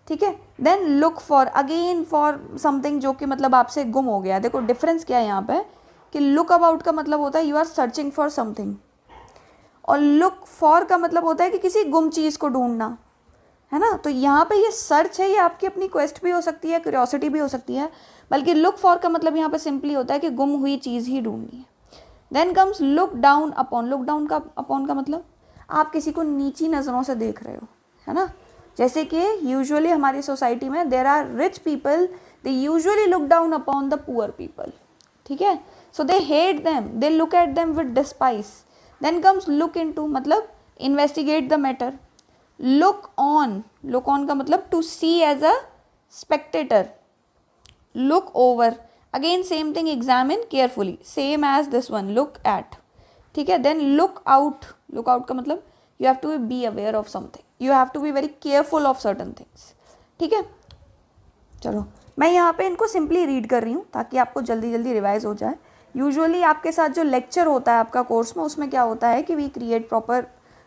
[SPEAKER 1] ठीक है। Then look for, again for something जो कि मतलब आपसे गुम हो गया। देखो डिफरेंस क्या है यहाँ पे कि लुक अबाउट का मतलब होता है you are searching for something, और लुक फॉर का मतलब होता है कि किसी गुम चीज़ को ढूंढना, है ना। तो यहाँ पे ये सर्च है, ये आपकी अपनी क्वेस्ट भी हो सकती है, क्यूरियोसिटी भी हो सकती है, बल्कि लुक फॉर का मतलब यहाँ पे सिंपली होता है कि गुम हुई चीज़ ही ढूंढनी है। Then comes look down upon, look down का अपॉन का मतलब आप किसी को नीची नज़रों से देख रहे हो, है ना। जैसे कि यूजुअली हमारी सोसाइटी में there are rich people, they usually look down upon the poor people, ठीक है। So they hate them, they look at them with despise. Then comes look into, मतलब investigate the matter. Look on, look on का मतलब to see as a spectator. Look over, again same thing, examine carefully, same as this one, look at, ठीक है। Then look out, look out का मतलब you have to be aware of something, you have to be very careful of certain things, ठीक है। चलो मैं यहाँ पे इनको सिंपली रीड कर रही हूँ ताकि आपको जल्दी जल्दी रिवाइज हो जाए। यूजुअली आपके साथ जो लेक्चर होता है आपका कोर्स में, उसमें क्या होता है कि वी क्रिएट प्रॉपर,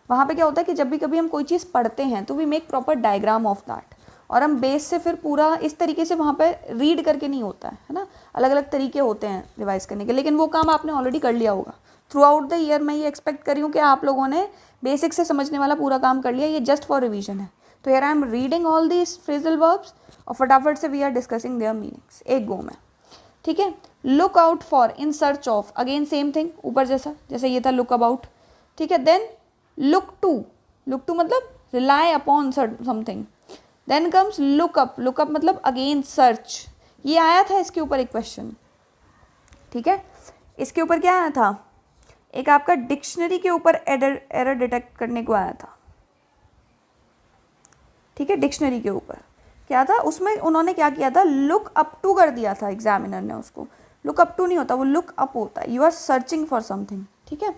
[SPEAKER 1] वहाँ पे क्या होता है कि जब भी कभी हम कोई चीज़ पढ़ते हैं तो we make proper diagram of that, और हम बेस से फिर पूरा इस तरीके से वहाँ पे रीड करके नहीं होता है ना। अलग अलग तरीके होते हैं रिवाइज करने के, लेकिन वो काम आपने ऑलरेडी कर लिया होगा थ्रू आउट द ईयर। मैं ये एक्सपेक्ट कर रही हूँ कि आप लोगों ने बेसिक से समझने वाला पूरा काम कर लिया, ये जस्ट फॉर रिवीजन है। तो यार I am reading all these phrasal verbs और फटाफट से we are discussing their meanings एक गो में, ठीक है। Look out for, in search of, again same thing, ऊपर जैसा, जैसे ये था लुक अबाउट, ठीक है। Then look to, look to मतलब rely upon something. Then comes look up, look up मतलब अगेन सर्च, ये आया था इसके ऊपर एक क्वेश्चन, ठीक है। इसके ऊपर क्या आया था, एक आपका डिक्शनरी के ऊपर एरर डिटेक्ट करने को आया था, ठीक है। डिक्शनरी के ऊपर क्या था, उसमें उन्होंने क्या किया था, लुक अप टू कर दिया था एग्जामिनर ने उसको। लुक अप टू नहीं होता, वो लुक अप होता है, you are searching for something, ठीक है।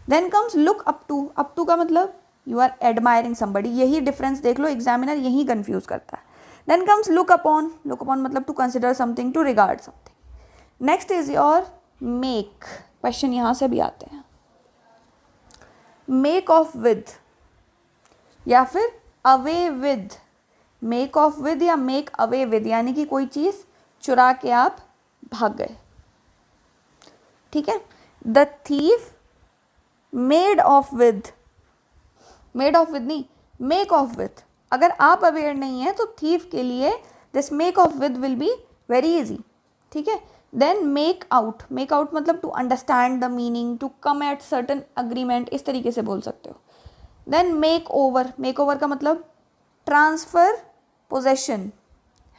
[SPEAKER 1] Then comes look up to का मतलब यू आर एडमायरिंग समबडी, यही डिफरेंस देख लो, एग्जामिनर यही कंफ्यूज करता है। Then comes look upon, look upon मतलब to consider something, to regard something. Next is your make, question यहाँ से भी आते हैं। मेक ऑफ विद या फिर away with, make off with या मेक अवे विद, यानी कि कोई चीज़ चुरा के आप भाग गए, ठीक है। The thief made off with, made off with नहीं, मेक ऑफ विद। अगर आप अवेयर नहीं है तो थीफ के लिए this make off with will be very easy, ठीक है। Then make out, make out मतलब to understand the meaning, to come at certain agreement, इस तरीके से बोल सकते हो। देन मेक ओवर का मतलब ट्रांसफ़र पोजेशन,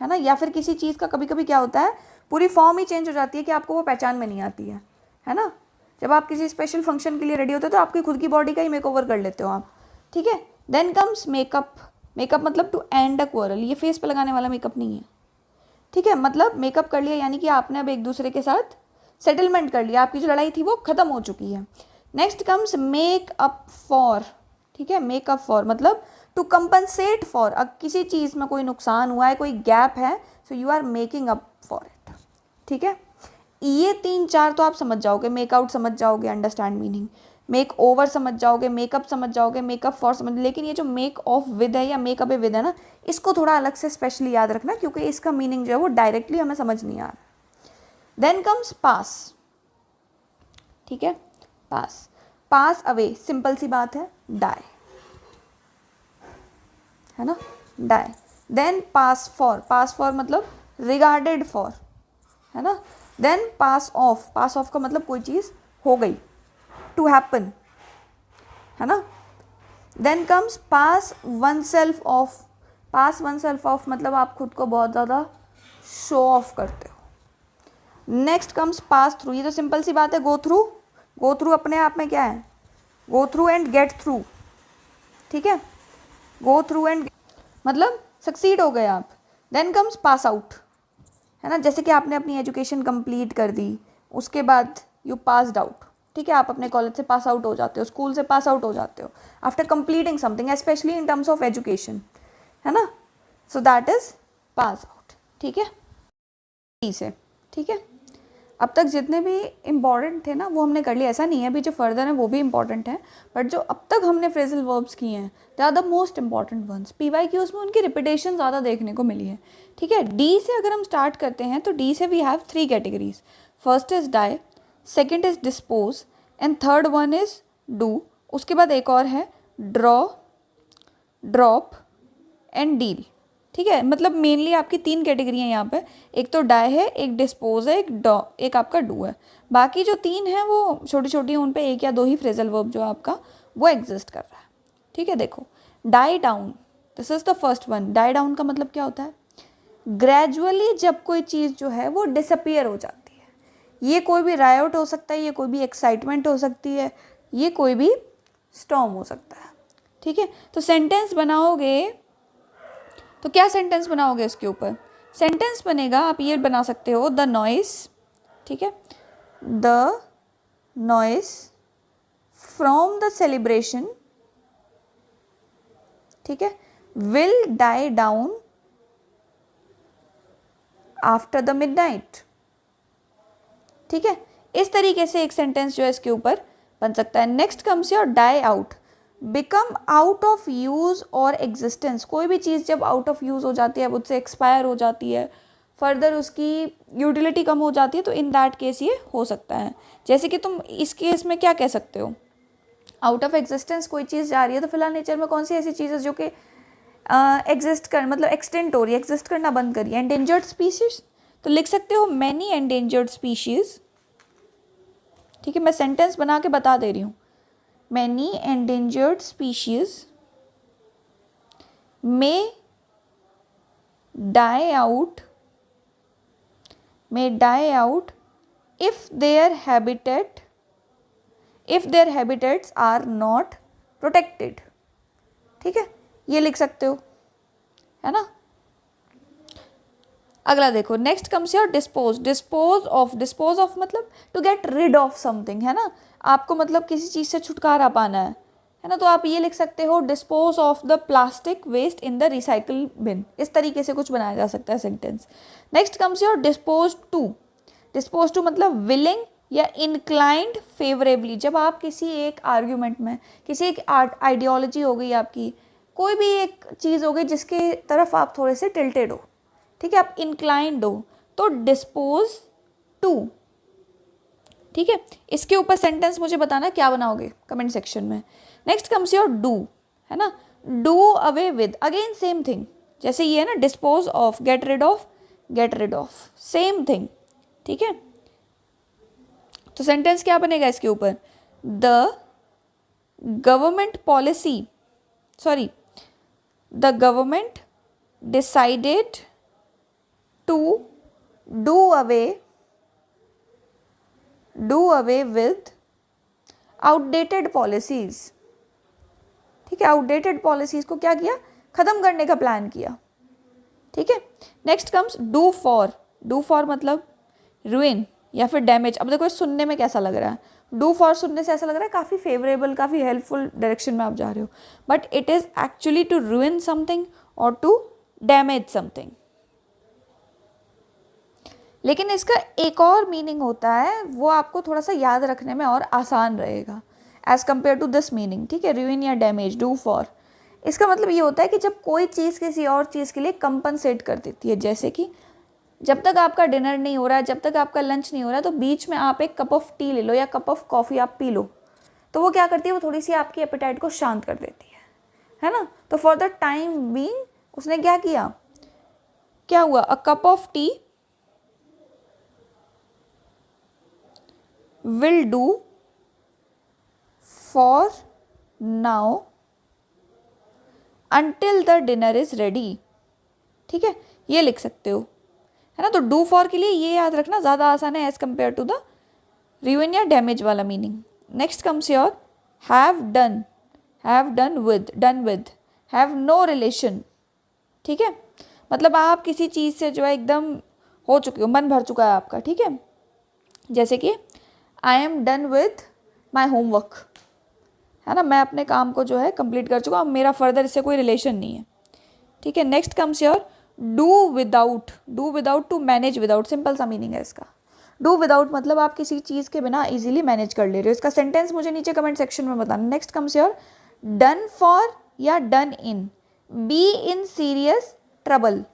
[SPEAKER 1] है ना। या फिर किसी चीज़ का कभी कभी क्या होता है, पूरी फॉर्म ही चेंज हो जाती है कि आपको वो पहचान में नहीं आती है ना। जब आप किसी स्पेशल फंक्शन के लिए रेडी होते हो तो आपकी खुद की बॉडी का ही मेक ओवर कर लेते हो आप, ठीक है। देन कम्स मेकअप, मेकअप मतलब टू एंड अ क्वारल, ये फेस पे लगाने वाला मेकअप नहीं है, ठीक है। मतलब मेकअप कर लिया यानी कि आपने अब एक दूसरे के साथ सेटलमेंट कर लिया, आपकी जो लड़ाई थी वो ख़त्म हो चुकी है। Next comes make up for, ठीक है। मेक अप फॉर मतलब टू कंपनसेट फॉर, अब किसी चीज़ में कोई नुकसान हुआ है, कोई गैप है, so you are making up for it, ठीक है। ये 3-4 तो आप समझ जाओगे, मेक आउट समझ जाओगे, अंडरस्टैंड मीनिंग, मेक ओवर समझ जाओगे, मेकअप समझ जाओगे, मेकअप फॉर समझ, लेकिन ये जो मेक ऑफ विद है या मेक अवे विद है ना, इसको थोड़ा अलग से स्पेशली याद रखना क्योंकि इसका मीनिंग जो है वो डायरेक्टली हमें समझ नहीं आ रहा। देन कम्स पास, ठीक है। पास, पास अवे, सिंपल सी बात है, डाई, है ना, डाई। देन पास फॉर मतलब रिगार्डेड फॉर, है ना। देन पास ऑफ का मतलब कोई चीज़ हो गई, टू हैपन, है ना। Then comes pass oneself off मतलब आप खुद को बहुत ज़्यादा शो ऑफ करते हो। नेक्स्ट कम्स पास थ्रू, ये तो सिंपल सी बात है, गो थ्रू अपने आप में क्या है, go through and get through, ठीक है। गो थ्रू एंड मतलब सक्सीड हो गए आप। देन कम्स पास आउट, है ना, जैसे कि आपने अपनी एजुकेशन कंप्लीट कर दी, उसके बाद यू पास्ड आउट, ठीक है। आप अपने कॉलेज से पास आउट हो जाते हो, स्कूल से पास आउट हो जाते हो after completing something, specially in terms of education, है ना। सो दैट इज पास आउट, ठीक है, से, ठीक है। अब तक जितने भी इम्पॉर्टेंट थे ना वो हमने कर लिए, ऐसा नहीं है अभी जो फर्दर हैं वो भी इम्पॉर्टेंट हैं, बट जो अब तक हमने फ्रेजल वर्ब्स किए हैं they are the most important ones. PYQs में उनकी रिपीटेशन ज़्यादा देखने को मिली है, ठीक है। डी से अगर हम स्टार्ट करते हैं तो डी से we have 3 categories. First is die, second is dispose and third one is do. उसके बाद एक और है ड्रॉ, ड्रॉप एंड डील, ठीक है। मतलब मेनली आपकी 3 कैटेगरी हैं यहाँ पे, एक तो डाई है, एक डिस्पोज है, एक आपका डू है। बाकी जो 3 हैं वो छोटी छोटी हैं, उन पे 1 या 2 ही फ्रेजल वर्ब जो आपका वो एग्जिस्ट कर रहा है, ठीक है। देखो die down, this is the first one. Die down का मतलब क्या होता है? ग्रेजुअली जब कोई चीज़ जो है वो डिसअपियर हो जाती है। ये कोई भी रायोट हो सकता है, ये कोई भी एक्साइटमेंट हो सकती है, ये कोई भी स्टॉर्म हो सकता है, ठीक है। तो सेंटेंस बनाओगे तो क्या सेंटेंस बनाओगे इसके ऊपर? सेंटेंस बनेगा, आप ये बना सकते हो द नॉइस, ठीक है, the noise from the celebration, ठीक है, will die down after the midnight, ठीक है। इस तरीके से एक सेंटेंस जो है इसके ऊपर बन सकता है। Next comes your die out, become out of use और एग्जिस्टेंस। कोई भी चीज़ जब आउट ऑफ यूज़ हो जाती है, अब उससे एक्सपायर हो जाती है, फर्दर उसकी यूटिलिटी कम हो जाती है, तो इन दैट केस ये हो सकता है। जैसे कि तुम इस केस में क्या कह सकते हो, आउट ऑफ एग्जिस्टेंस कोई चीज़ जा रही है, तो फिलहाल नेचर में कौन सी ऐसी चीज़ है जो कि एग्जिस्ट कर मतलब एक्सटेंट हो रही है, एग्जिस्ट करना बंद करी है? एंडेंजर्ड स्पीशीज, तो लिख सकते हो मैनी एंडेंजर्ड स्पीशीज, ठीक है। मैं सेंटेंस बना के बता दे रही हूँ। Many endangered species may die out if their habitats are not protected, ठीक है, ये लिख सकते हो, है ना। अगला देखो, next comes your dispose. Dispose of मतलब to get rid of something, है ना। आपको मतलब किसी चीज़ से छुटकारा पाना है ना, तो आप ये लिख सकते हो dispose of the plastic waste in the recycle bin. इस तरीके से कुछ बनाया जा सकता है sentence. Next comes your dispose to. Dispose to मतलब विलिंग या इंक्लाइंड फेवरेबली। जब आप किसी एक आर्ग्यूमेंट में, किसी एक आइडियोलॉजी हो गई आपकी, कोई भी एक चीज़ हो गई जिसके तरफ आप थोड़े से टिल्टेड हो, ठीक है, आप इंक्लाइंड हो, तो डिस्पोज टू, ठीक है। इसके ऊपर सेंटेंस मुझे बताना क्या बनाओगे कमेंट सेक्शन में। नेक्स्ट कम्स योर डू, है ना। Do away with, again same thing, जैसे ये है ना dispose of, get rid of, same thing, ठीक है। तो सेंटेंस क्या बनेगा इसके ऊपर? The government decided to do away with outdated policies, ठीक है। आउटडेटेड पॉलिसीज को क्या किया? खत्म करने का प्लान किया, ठीक है। नेक्स्ट कम्स डू फॉर मतलब रुइन या फिर डैमेज। अब देखो सुनने में कैसा लग रहा है, डू फॉर सुनने से ऐसा लग रहा है काफ़ी फेवरेबल, काफ़ी हेल्पफुल डायरेक्शन में आप जा रहे हो, but it is actually to ruin something और टू डैमेज समथिंग। लेकिन इसका एक और मीनिंग होता है, वो आपको थोड़ा सा याद रखने में और आसान रहेगा as compare to this meaning, ठीक है। रुइन या डैमेज, डू फॉर, इसका मतलब ये होता है कि जब कोई चीज़ किसी और चीज़ के लिए कंपनसेट कर देती है। जैसे कि जब तक आपका डिनर नहीं हो रहा है, जब तक आपका लंच नहीं हो रहा है, तो बीच में आप एक कप ऑफ टी ले लो या कप ऑफ कॉफ़ी आप पी लो, तो वो क्या करती है, वो थोड़ी सी आपकी एपेटाइट को शांत कर देती है ना। तो फॉर द टाइम बीइंग उसने क्या किया, क्या हुआ, a cup of T will do for now until the dinner is ready, ठीक है, ये लिख सकते हो, है ना। तो डू फॉर के लिए ये याद रखना ज़्यादा आसान है as compare to the ruin या डैमेज वाला meaning. Next comes your have done with, have no relation, ठीक है। मतलब आप किसी चीज़ से जो है एकदम हो चुके हो, मन भर चुका है आपका, ठीक है। जैसे कि I am done with my homework, है ना, मैं अपने काम को जो है कंप्लीट कर चुका हूँ, मेरा फर्दर इससे कोई रिलेशन नहीं है, ठीक है। Next comes your do without to manage without, simple सा मीनिंग है इसका। डू विदाउट मतलब आप किसी चीज़ के बिना इजीली मैनेज कर ले रहे हो। इसका सेंटेंस मुझे नीचे कमेंट सेक्शन में बताना। Next comes your done for या done in, be in serious trouble.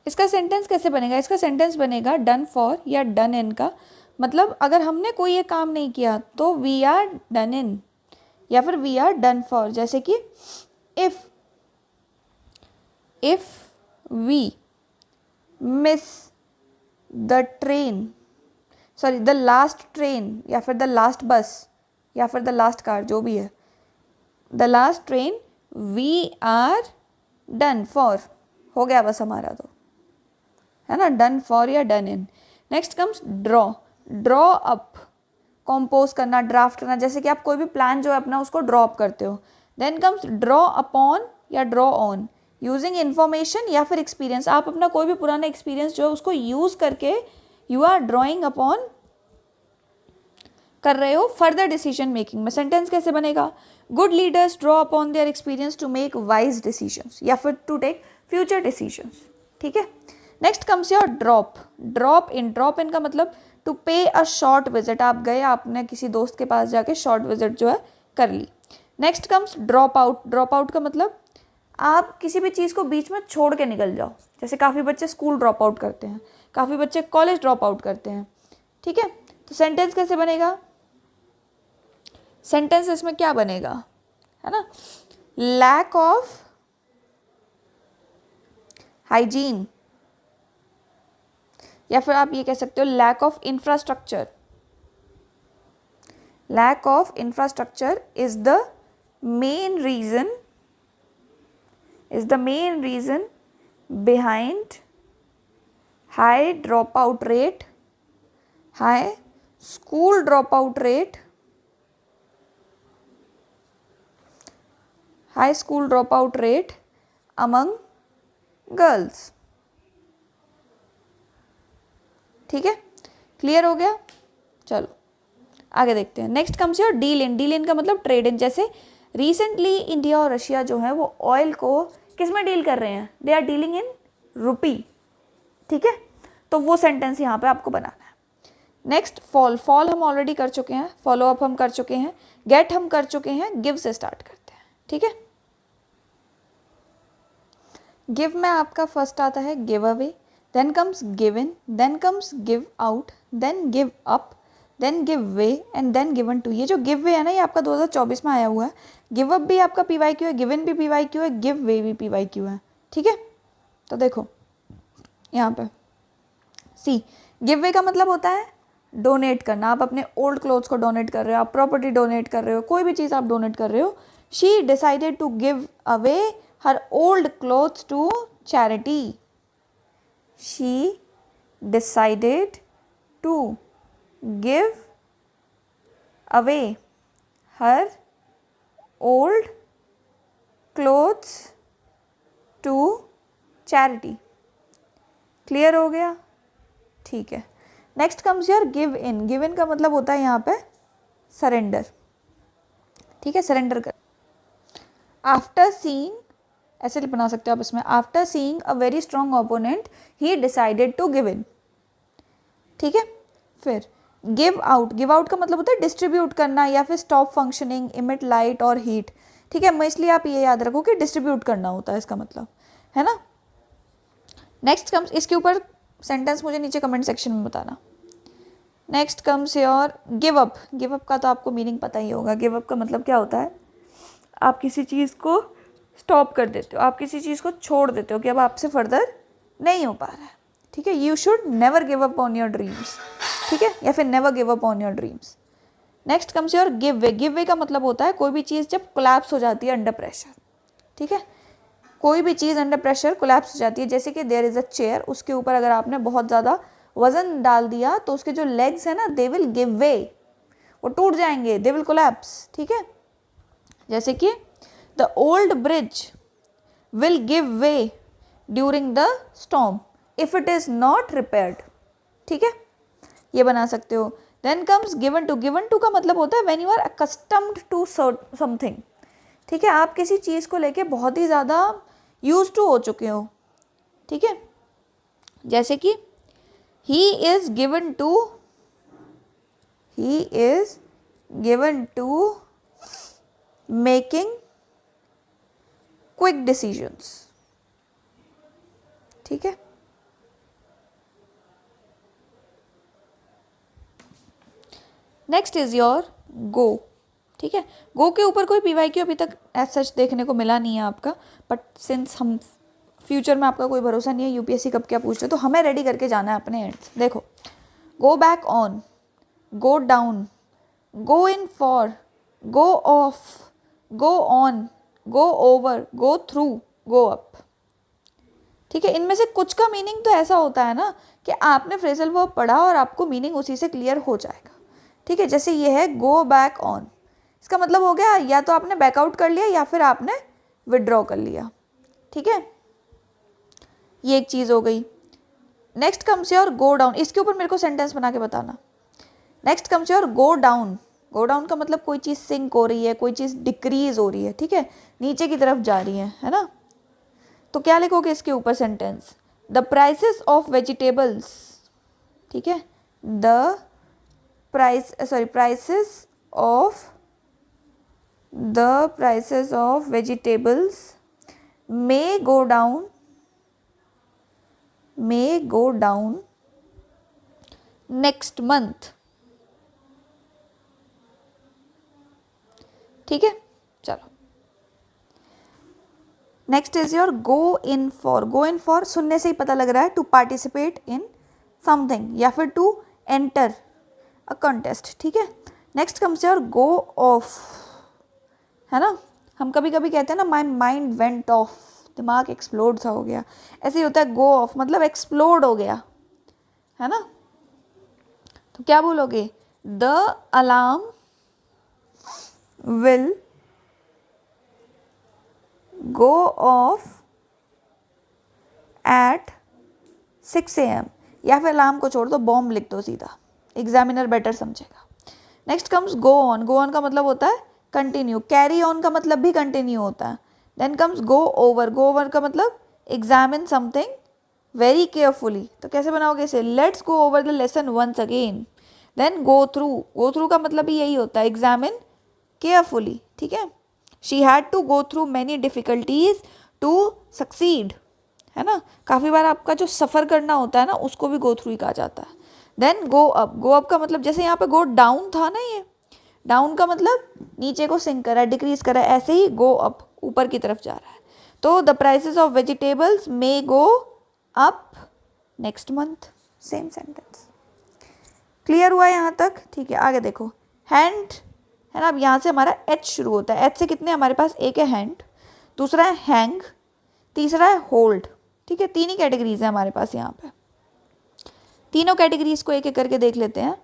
[SPEAKER 1] इसका सेंटेंस कैसे बनेगा? इसका सेंटेंस बनेगा डन फॉर या डन इन का मतलब अगर हमने कोई ये काम नहीं किया तो वी आर डन इन या फिर वी आर डन फॉर। जैसे कि if we miss the train, sorry the last train या फिर द लास्ट बस या फिर द लास्ट कार, जो भी है, the last train, we are done for. हो गया बस हमारा तो, है ना, डन फॉर या done in. Next comes draw, draw up, compose करना, ड्राफ्ट करना। जैसे कि आप कोई भी प्लान जो है अपना उसको ड्रॉ अप करते हो। देन कम्स ड्रॉ अपॉन या ड्रॉ ऑन, यूजिंग इन्फॉर्मेशन या फिर एक्सपीरियंस। आप अपना कोई भी पुराना एक्सपीरियंस जो है उसको यूज करके यू आर ड्रॉइंग अपॉन कर रहे हो फर्दर डिसीजन मेकिंग में। सेंटेंस कैसे बनेगा? Good leaders draw upon their experience to make wise decisions या फिर टू टेक फ्यूचर डिसीजंस। ठीक है। Next comes your drop, drop in, drop in का मतलब टू पे अ शॉर्ट विजिट। आप गए, आपने किसी दोस्त के पास जाके शॉर्ट विजिट जो है कर ली। Next comes drop out, drop out का मतलब आप किसी भी चीज़ को बीच में छोड़ के निकल जाओ। जैसे काफ़ी बच्चे स्कूल ड्रॉप आउट करते हैं, काफ़ी बच्चे कॉलेज ड्रॉप आउट करते हैं। ठीक है, तो सेंटेंस कैसे बनेगा? सेंटेंस इसमें क्या बनेगा, है ना, लैक ऑफ हाइजीन या फिर आप ये कह सकते हो lack of infrastructure. Lack of infrastructure is the main reason behind high dropout rate, high school dropout rate, high school dropout rate among girls। ठीक है, क्लियर हो गया? चलो आगे देखते हैं। Next comes your deal in, deal in का मतलब ट्रेड इन। जैसे रिसेंटली इंडिया और रशिया जो है वो ऑयल को किस में डील कर रहे हैं? दे आर डीलिंग इन रुपी। ठीक है, तो वो सेंटेंस यहाँ पे आपको बनाना है। नेक्स्ट फॉल, फॉल हम ऑलरेडी कर चुके हैं, फॉलो अप हम कर चुके हैं, गेट हम कर चुके हैं, गिव से स्टार्ट करते हैं। ठीक है, गिव में आपका फर्स्ट आता है give away, then comes give in, then comes give out, then give up, then give way and then given to. ये जो गिव वे है ना, ये आपका 2024 में आया हुआ है। गिव अप भी आपका PYQ है, गिवन भी PYQ है, गिव वे भी PYQ है। ठीक है, तो देखो यहाँ पे सी, गिव वे का मतलब होता है डोनेट करना। आप अपने ओल्ड क्लोथ्स को डोनेट कर रहे हो, आप प्रॉपर्टी डोनेट कर रहे हो, कोई भी चीज़ आप डोनेट कर रहे हो। She decided to give away her old clothes to charity. She decided to give away her old clothes to charity. Clear हो गया? ठीक है। Next comes your give in, give in का मतलब होता है यहाँ पे सरेंडर। ठीक है, सरेंडर कर। आफ्टर सीइंग, ऐसे बना सकते हो आप इसमें, after seeing a very strong opponent he decided to give in. ठीक है, फिर गिव आउट, गिव आउट का मतलब होता है डिस्ट्रीब्यूट करना या फिर स्टॉप फंक्शनिंग, इमिट लाइट और हीट। ठीक है, मैं इसलिए आप ये याद रखो कि डिस्ट्रीब्यूट करना होता है इसका मतलब, है ना। नेक्स्ट कम्स, इसके ऊपर सेंटेंस मुझे नीचे कमेंट सेक्शन में बताना। Next comes your give up, give up का तो आपको मीनिंग पता ही होगा। गिव अप का मतलब क्या होता है? आप किसी चीज़ को स्टॉप कर देते हो, आप किसी चीज़ को छोड़ देते हो कि अब आपसे फर्दर नहीं हो पा रहा है। ठीक है, you should never give up on your dreams. ठीक है, या फिर never give up on your dreams. Next comes your give way, give way का मतलब होता है कोई भी चीज़ जब कोलैप्स हो जाती है अंडर प्रेशर। ठीक है, कोई भी चीज़ अंडर प्रेशर कोलैप्स हो जाती है। जैसे कि देयर इज़ अ चेयर, उसके ऊपर अगर आपने बहुत ज़्यादा वजन डाल दिया तो उसके जो लेग्स हैं ना, दे विल गिव वे, वो टूट जाएंगे, दे विल कोलैप्स। ठीक है, जैसे कि the old bridge will give way during the storm if it is not repaired. ठीक है, ये बना सकते हो। Then comes given to, given to का मतलब होता है when you are accustomed to something. ठीक है, आप किसी चीज़ को लेके बहुत ही ज़्यादा यूज टू हो चुके हो। ठीक है, जैसे कि he is given to making quick decisions. ठीक है, नेक्स्ट इज योर गो। ठीक है, गो के ऊपर कोई PYQ अभी तक एज सच देखने को मिला नहीं है आपका, बट सिंस हम फ्यूचर में आपका कोई भरोसा नहीं है UPSC कब क्या पूछ रहे, तो हमें रेडी करके जाना है अपने एंड। देखो, go back on, go down, go in for, go of, go on, go over, go through, go up. ठीक है, इनमें से कुछ का मीनिंग तो ऐसा होता है ना कि आपने फ्रेजल वर्ब पढ़ा और आपको मीनिंग उसी से क्लियर हो जाएगा। ठीक है, जैसे ये है गो बैक ऑन, इसका मतलब हो गया या तो आपने बैकआउट कर लिया या फिर आपने विड्रॉ कर लिया। ठीक है, ये एक चीज़ हो गई। Next comes your go down, इसके ऊपर मेरे को सेंटेंस बना के बताना। Next comes your go down. Go down का मतलब कोई चीज़ सिंक हो रही है, कोई चीज़ डिक्रीज हो रही है। ठीक है, नीचे की तरफ जा रही है ना। तो क्या लिखोगे इसके ऊपर sentence, the prices of vegetables. ठीक है, the prices of vegetables may go down next month। ठीक है, चलो next is your go in for. Go in for सुनने से ही पता लग रहा है टू पार्टिसिपेट इन समथिंग या फिर टू एंटर अ कॉन्टेस्ट। ठीक है, next comes your go of, है ना। हम कभी कभी कहते हैं ना माई माइंड वेंट ऑफ, दिमाग एक्सप्लोड सा हो गया, ऐसे ही होता है गो ऑफ मतलब एक्सप्लोड हो गया, है ना। तो क्या बोलोगे, the alarm will go off at 6 AM, या फिर अलार्म को छोड़ दो, बॉम्ब लिख दो सीधा, एग्जामिनर बेटर समझेगा। Next comes go on. Go on का मतलब होता है कंटिन्यू, कैरी ऑन का मतलब भी कंटिन्यू होता है। Then comes go over. Go over का मतलब एग्जामिन समथिंग वेरी केयरफुली। तो कैसे बनाओगे इसे, let's go over the lesson once again. Then go through. Go through का मतलब भी यही होता है, एग्जामिन केयरफुली। ठीक है, she had to go through many difficulties to succeed, है ना। काफ़ी बार आपका जो सफ़र करना होता है ना उसको भी गो थ्रू ही कहा जाता है। Then go up. Go up का मतलब जैसे यहाँ पे गो डाउन था ना, ये डाउन का मतलब नीचे को सिंक करा, डिक्रीज करा, ऐसे ही गो अप ऊपर की तरफ जा रहा है। तो the prices of vegetables may go up next month. Same sentence, clear हुआ यहाँ तक। ठीक है, आगे देखो, हैंड है ना। अब यहाँ से हमारा एच शुरू होता है। एच से कितने हमारे पास, एक है हैंड, दूसरा है हैंग, तीसरा है होल्ड। ठीक है, तीन ही कैटेगरीज है हमारे पास यहाँ पे। तीनों कैटेगरीज को एक एक करके देख लेते हैं।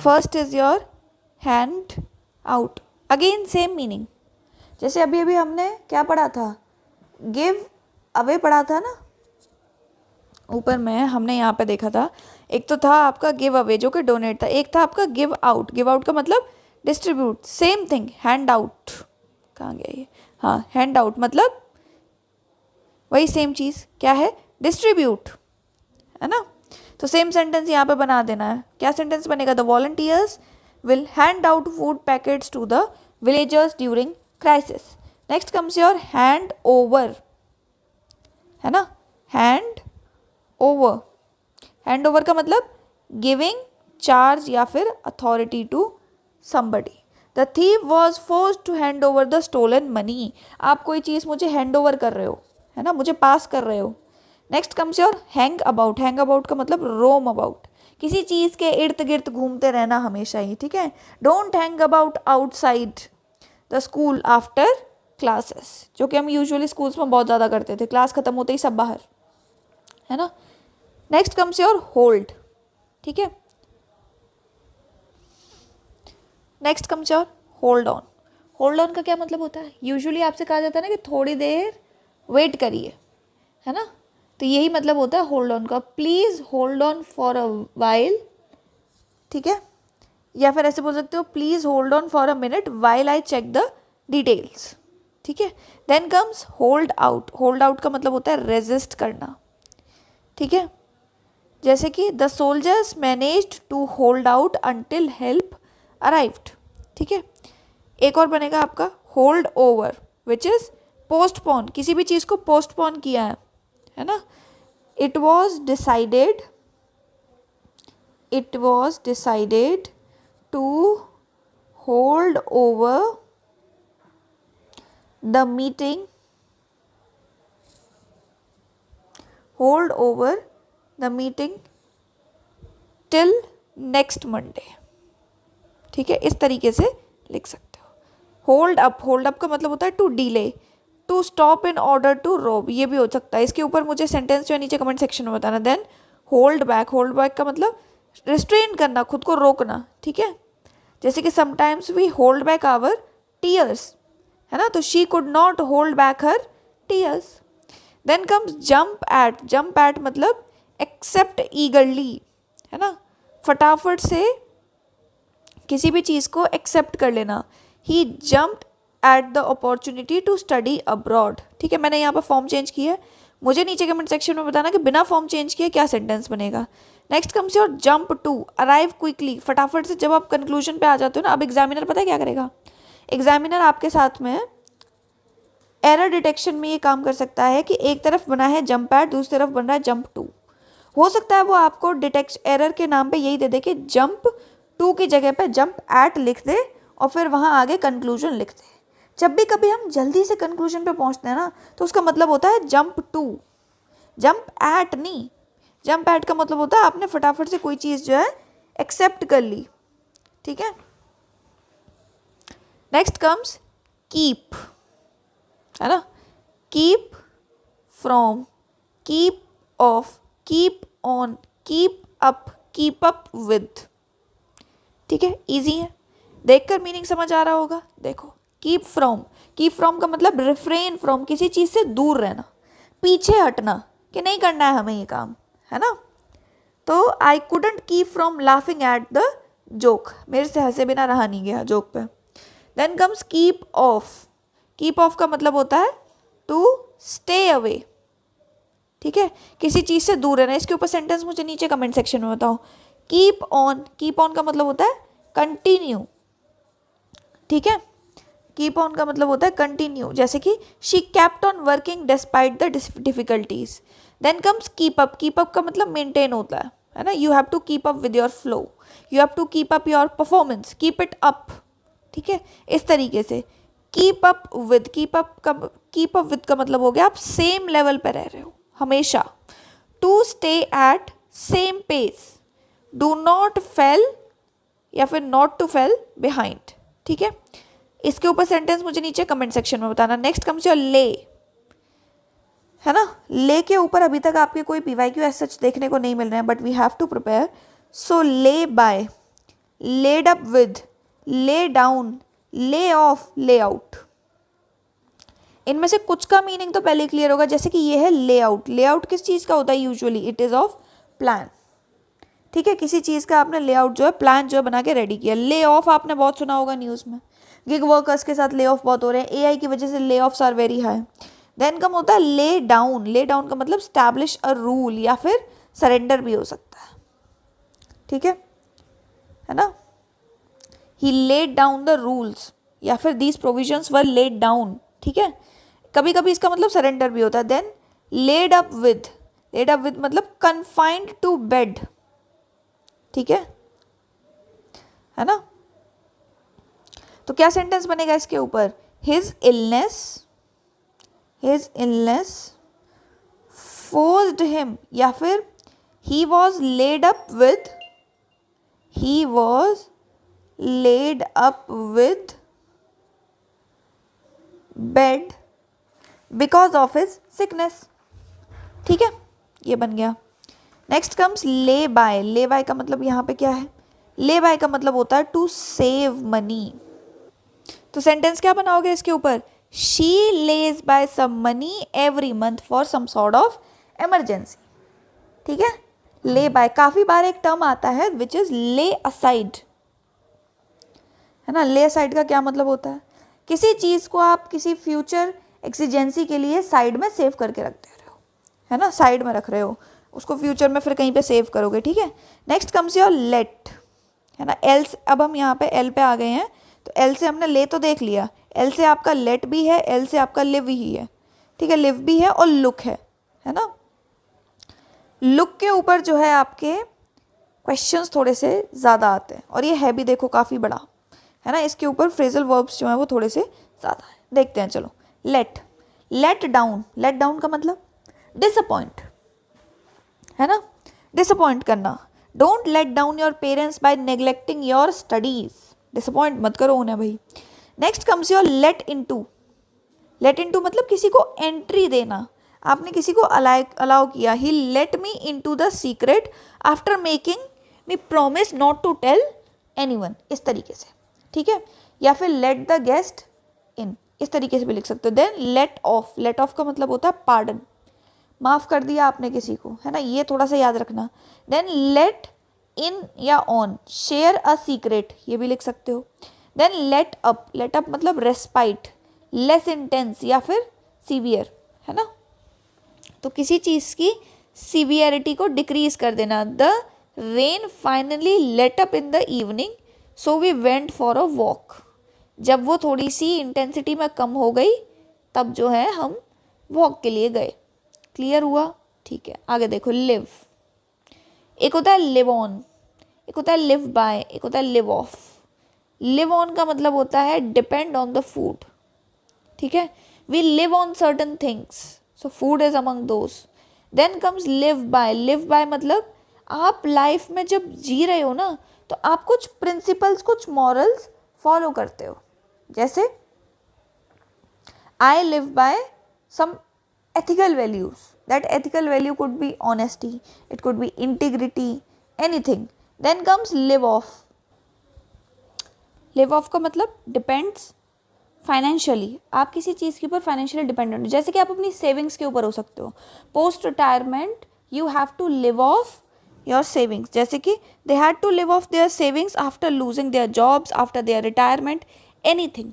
[SPEAKER 1] First is your hand out, again same meaning. जैसे अभी अभी हमने क्या पढ़ा था, गिव अवे पढ़ा था ना ऊपर में, हमने यहाँ पे देखा था। एक तो था आपका गिव अवे जो कि डोनेट था, एक था आपका गिव आउट। गिव आउट का मतलब distribute, same thing. Hand out कहाँ गया ये, हाँ, हैंड आउट मतलब वही सेम चीज़, क्या है, डिस्ट्रीब्यूट, है ना। तो सेम सेंटेंस यहाँ पे बना देना है। क्या सेंटेंस बनेगा, the volunteers will hand out food packets to the villagers during crisis. Next comes your hand over, है ना, हैंड ओवर। हैंड ओवर का मतलब गिविंग चार्ज या फिर authority to somebody. The thief was forced to hand over the stolen money. आप कोई चीज़ मुझे hand over कर रहे हो, है ना, मुझे पास कर रहे हो। Next comes your hang about. Hang about का मतलब रोम अबाउट, किसी चीज़ के इर्द गिर्द घूमते रहना हमेशा ही। ठीक है, don't hang about outside the school after classes, जो कि हम यूजुअली स्कूल्स में बहुत ज़्यादा करते थे, क्लास खत्म होते ही सब बाहर, है ना। Next comes your hold. ठीक है, next comes your hold on. Hold on का क्या मतलब होता है, यूजुअली आपसे कहा जाता है ना कि थोड़ी देर वेट करिए, है ना। तो यही मतलब होता है होल्ड ऑन का, please hold on for a while. ठीक है, या फिर ऐसे बोल सकते हो, please hold on for a minute while I check the details. ठीक है। Then comes hold out, hold out का मतलब होता है रेजिस्ट करना, ठीक है। जैसे कि the soldiers managed to hold out until help arrived, ठीक है। एक और बनेगा आपका hold over which is postpone, किसी भी चीज़ को पोस्टपोन किया है ना। It was decided to hold over the meeting till next Monday, ठीक है। इस तरीके से लिख सकते हो। होल्ड अप का मतलब होता है to delay, to stop in order to rob, ये भी हो सकता है। इसके ऊपर मुझे सेंटेंस जो है नीचे कमेंट सेक्शन में बताना। देन होल्ड बैक का मतलब रिस्ट्रेन करना, खुद को रोकना, ठीक है। जैसे कि sometimes we hold back our tears, है ना, तो she could not hold back her tears. Then comes jump at मतलब एक्सेप्ट ईगरली, है ना, फटाफट से किसी भी चीज़ को एक्सेप्ट कर लेना। He jumped at the opportunity to study abroad, ठीक है। मैंने यहाँ पर फॉर्म चेंज किया है, मुझे नीचे कमेंट सेक्शन में बताना कि बिना फॉर्म चेंज किए क्या सेंटेंस बनेगा। Next comes your jump to arrive quickly, फटाफट से जब आप कंक्लूजन पे आ जाते हो ना। अब एग्जामिनर पता है क्या करेगा, एग्जामिनर आपके साथ में एरर डिटेक्शन में ये काम कर सकता है कि एक तरफ बना है जंप एट, दूसरी तरफ बन रहा है जंप टू। हो सकता है वो आपको एरर के नाम पे यही दे दे कि जंप टू की जगह पे जंप एट लिख दे और फिर वहाँ आगे कंक्लूजन लिख दे। जब भी कभी हम जल्दी से कंक्लूजन पे पहुँचते हैं ना, तो उसका मतलब होता है जंप टू, जंप एट नहीं। जंप एट का मतलब होता है आपने फटाफट से कोई चीज़ जो है एक्सेप्ट कर ली, ठीक है। नेक्स्ट कम्स कीप, है ना, keep from, keep of, keep on, keep up with, ठीक है। इजी है, देखकर मीनिंग समझ आ रहा होगा। देखो कीप फ्रॉम का मतलब रिफ्रेन फ्रॉम, किसी चीज़ से दूर रहना, पीछे हटना कि नहीं करना है हमें ये काम, है ना। तो I couldn't keep from laughing at the joke, मेरे से हंसे बिना रहा नहीं गया जोक पे। देन कम्स कीप ऑफ का मतलब होता है टू स्टे अवे, ठीक है, किसी चीज़ से दूर रहना। इसके ऊपर सेंटेंस मुझे नीचे कमेंट सेक्शन में बताओ। कीप ऑन का मतलब होता है कंटिन्यू, ठीक है। कीप ऑन का मतलब होता है कंटिन्यू, जैसे कि she kept on working despite the difficulties. Then comes keep up का मतलब मेंटेन होता है ना। You have to keep up with your flow, you have to keep up your performance, keep it up, ठीक है। इस तरीके से कीप अप विद का मतलब हो गया आप सेम लेवल पर रह रहे हो हमेशा। To stay at same pace, do not fail या फिर नॉट टू फेल बिहाइंड, ठीक है। इसके ऊपर सेंटेंस मुझे नीचे कमेंट सेक्शन में बताना। नेक्स्ट कम्स योर ले, है ना। ले के ऊपर अभी तक आपके कोई PYQ एज सच देखने को नहीं मिल रहे हैं, but we have to prepare. So lay by, laid up with, lay down, lay off, lay out. इनमें से कुछ का मीनिंग तो पहले क्लियर होगा, जैसे कि ये है लेआउट। लेआउट किस चीज़ का होता है usually, it is of plan, ठीक है। किसी चीज़ का आपने लेआउट जो है, प्लान जो है बना के रेडी किया। ले ऑफ आपने बहुत सुना होगा न्यूज़ में, गिग वर्कर्स के साथ ले ऑफ बहुत हो रहे हैं, AI की वजह से layoffs are very high. Then कम होता है ले डाउन का मतलब स्टैब्लिश अ रूल या फिर सरेंडर भी हो सकता है, ठीक है ना। ही लेड डाउन द रूल्स या फिर these provisions were laid down, ठीक है। कभी कभी इसका मतलब सरेंडर भी होता है। देन लेड अप विद मतलब कन्फाइंड टू बेड, ठीक है ना। तो क्या सेंटेंस बनेगा इसके ऊपर, हिज इलनेस फोर्स्ड हिम, या फिर he was laid up with bed because of his sickness, ठीक है, ये बन गया। नेक्स्ट कम्स ले बाय का मतलब यहाँ पे क्या है, ले बाय का मतलब होता है टू सेव मनी। तो सेंटेंस क्या बनाओगे इसके ऊपर, she lays by some money every month for some sort of emergency, ठीक है। ले बाय काफी बार एक टर्म आता है विच इज ले असाइड, है ना। ले असाइड का क्या मतलब होता है, किसी चीज़ को आप किसी फ्यूचर एक्सीजेंसी के लिए साइड में सेव करके रख दे रहे हो, है ना, साइड में रख रहे हो उसको, फ्यूचर में फिर कहीं पे सेव करोगे, ठीक है। नेक्स्ट कम्स योर लेट, है ना, एल। अब हम यहाँ पे एल पे आ गए हैं, तो एल से हमने ले तो देख लिया, एल से आपका लेट भी है, एल से आपका लिव ही है, ठीक है, लिव भी है और लुक है ना। लुक के ऊपर जो है आपके क्वेश्चंस थोड़े से ज़्यादा आते हैं, और ये है भी देखो काफ़ी बड़ा, है ना, इसके ऊपर फ्रेजल वर्ब्स जो हैं वो थोड़े से ज़्यादा है। देखते हैं चलो। Let, let down, let down का मतलब डिसअपॉइंट, है ना, डिसअपॉइंट करना। Don't let down your parents by neglecting your studies, disappoint मत करो उन्हें भाई। Next comes your let into, let into मतलब किसी को एंट्री देना, आपने किसी को अलाउ किया, he let me into the secret after making me promise not to tell anyone, इस तरीके से, ठीक है। या फिर लेट द गेस्ट इन, इस तरीके से भी लिख सकते हो। Then let off, let off का मतलब होता है पार्डन, माफ़ कर दिया आपने किसी को, है ना, ये थोड़ा सा याद रखना। देन लेट इन या ऑन, शेयर अ सीक्रेट, ये भी लिख सकते हो। Then let up, let up मतलब रेस्पाइट, लेस इंटेंस या फिर सीवियर, है ना, तो किसी चीज़ की सीवियरिटी को डिक्रीज कर देना। The rain finally let up in the evening so we went for a walk, जब वो थोड़ी सी इंटेंसिटी में कम हो गई तब जो है हम वॉक के लिए गए। क्लियर हुआ, ठीक है। आगे देखो, लिव, एक होता है लिव ऑन, एक होता है लिव बाय, एक होता है लिव ऑफ। लिव ऑन का मतलब होता है डिपेंड ऑन द फूड, ठीक है, we live on certain things, so food is among those. Then comes live by, live by मतलब आप लाइफ में जब जी रहे हो ना, तो आप कुछ प्रिंसिपल्स, कुछ मॉरल्स फॉलो करते हो, जैसे I live by some ethical values, that ethical value could be honesty, it could be integrity, anything. Then comes live off, live off का मतलब depends financially, आप किसी चीज़ के ऊपर फाइनेंशियली डिपेंडेंट हो, जैसे कि आप अपनी सेविंग्स के ऊपर हो सकते हो। Post retirement you have to live off your savings, जैसे कि they had to live off their savings after losing their jobs, after their retirement, anything,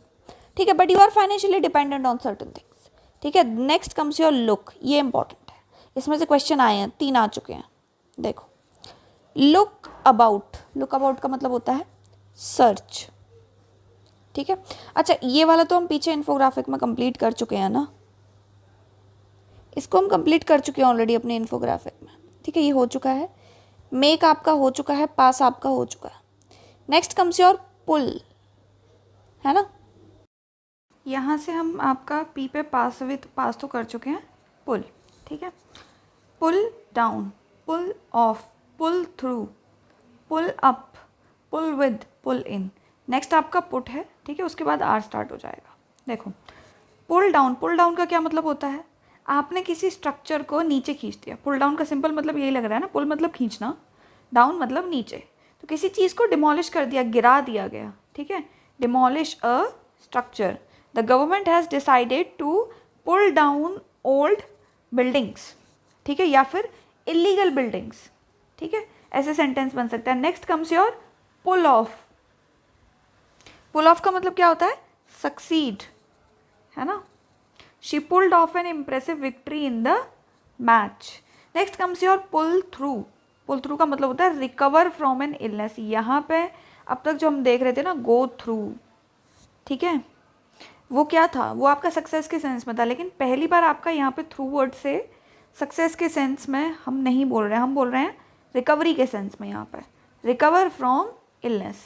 [SPEAKER 1] ठीक है, but you are financially dependent on certain things, ठीक है। Next comes your look, ये important है, इसमें से क्वेश्चन आए हैं, 3 आ चुके हैं, देखो। लुक अबाउट, लुक अबाउट का मतलब होता है सर्च, ठीक है। अच्छा, ये वाला तो हम पीछे इन्फोग्राफिक में कंप्लीट कर चुके हैं ना, इसको हम कंप्लीट कर चुके हैं ऑलरेडी अपने इन्फोग्राफिक में, ठीक है, ये हो चुका है। मेक आपका हो चुका है, पास आपका हो चुका है। नेक्स्ट कम्स योर पुल, है ना, यहाँ से हम आपका पी पे पास विथ पास तो कर चुके हैं, पुल, ठीक है। Pull down, pull off, pull through, pull up, pull with, pull in. Next आपका पुट है, ठीक है, उसके बाद आर स्टार्ट हो जाएगा। देखो, पुल डाउन, पुल डाउन का क्या मतलब होता है, आपने किसी स्ट्रक्चर को नीचे खींच दिया। पुल डाउन का सिंपल मतलब यही लग रहा है ना, पुल मतलब खींचना, डाउन मतलब नीचे, तो किसी चीज़ को डिमोलिश कर दिया, गिरा दिया गया, ठीक है, demolish a structure. The government has decided to pull down old buildings, ठीक है, या फिर illegal buildings, ठीक है, ऐसे सेंटेंस बन सकता है। Next comes your pull off, pull off का मतलब क्या होता है, सक्सीड, है ना, she pulled off an impressive victory in the match. Next comes your pull through, pull through का मतलब होता है रिकवर फ्रॉम एन इलनेस, यहाँ पे अब तक जो हम देख रहे थे ना, गो थ्रू, ठीक है, वो क्या था, वो आपका सक्सेस के सेंस में था, लेकिन पहली बार आपका यहाँ पे थ्रू वर्ड से सक्सेस के सेंस में हम नहीं बोल रहे हैं, हम बोल रहे हैं रिकवरी के सेंस में। यहाँ पे रिकवर फ्रॉम इलनेस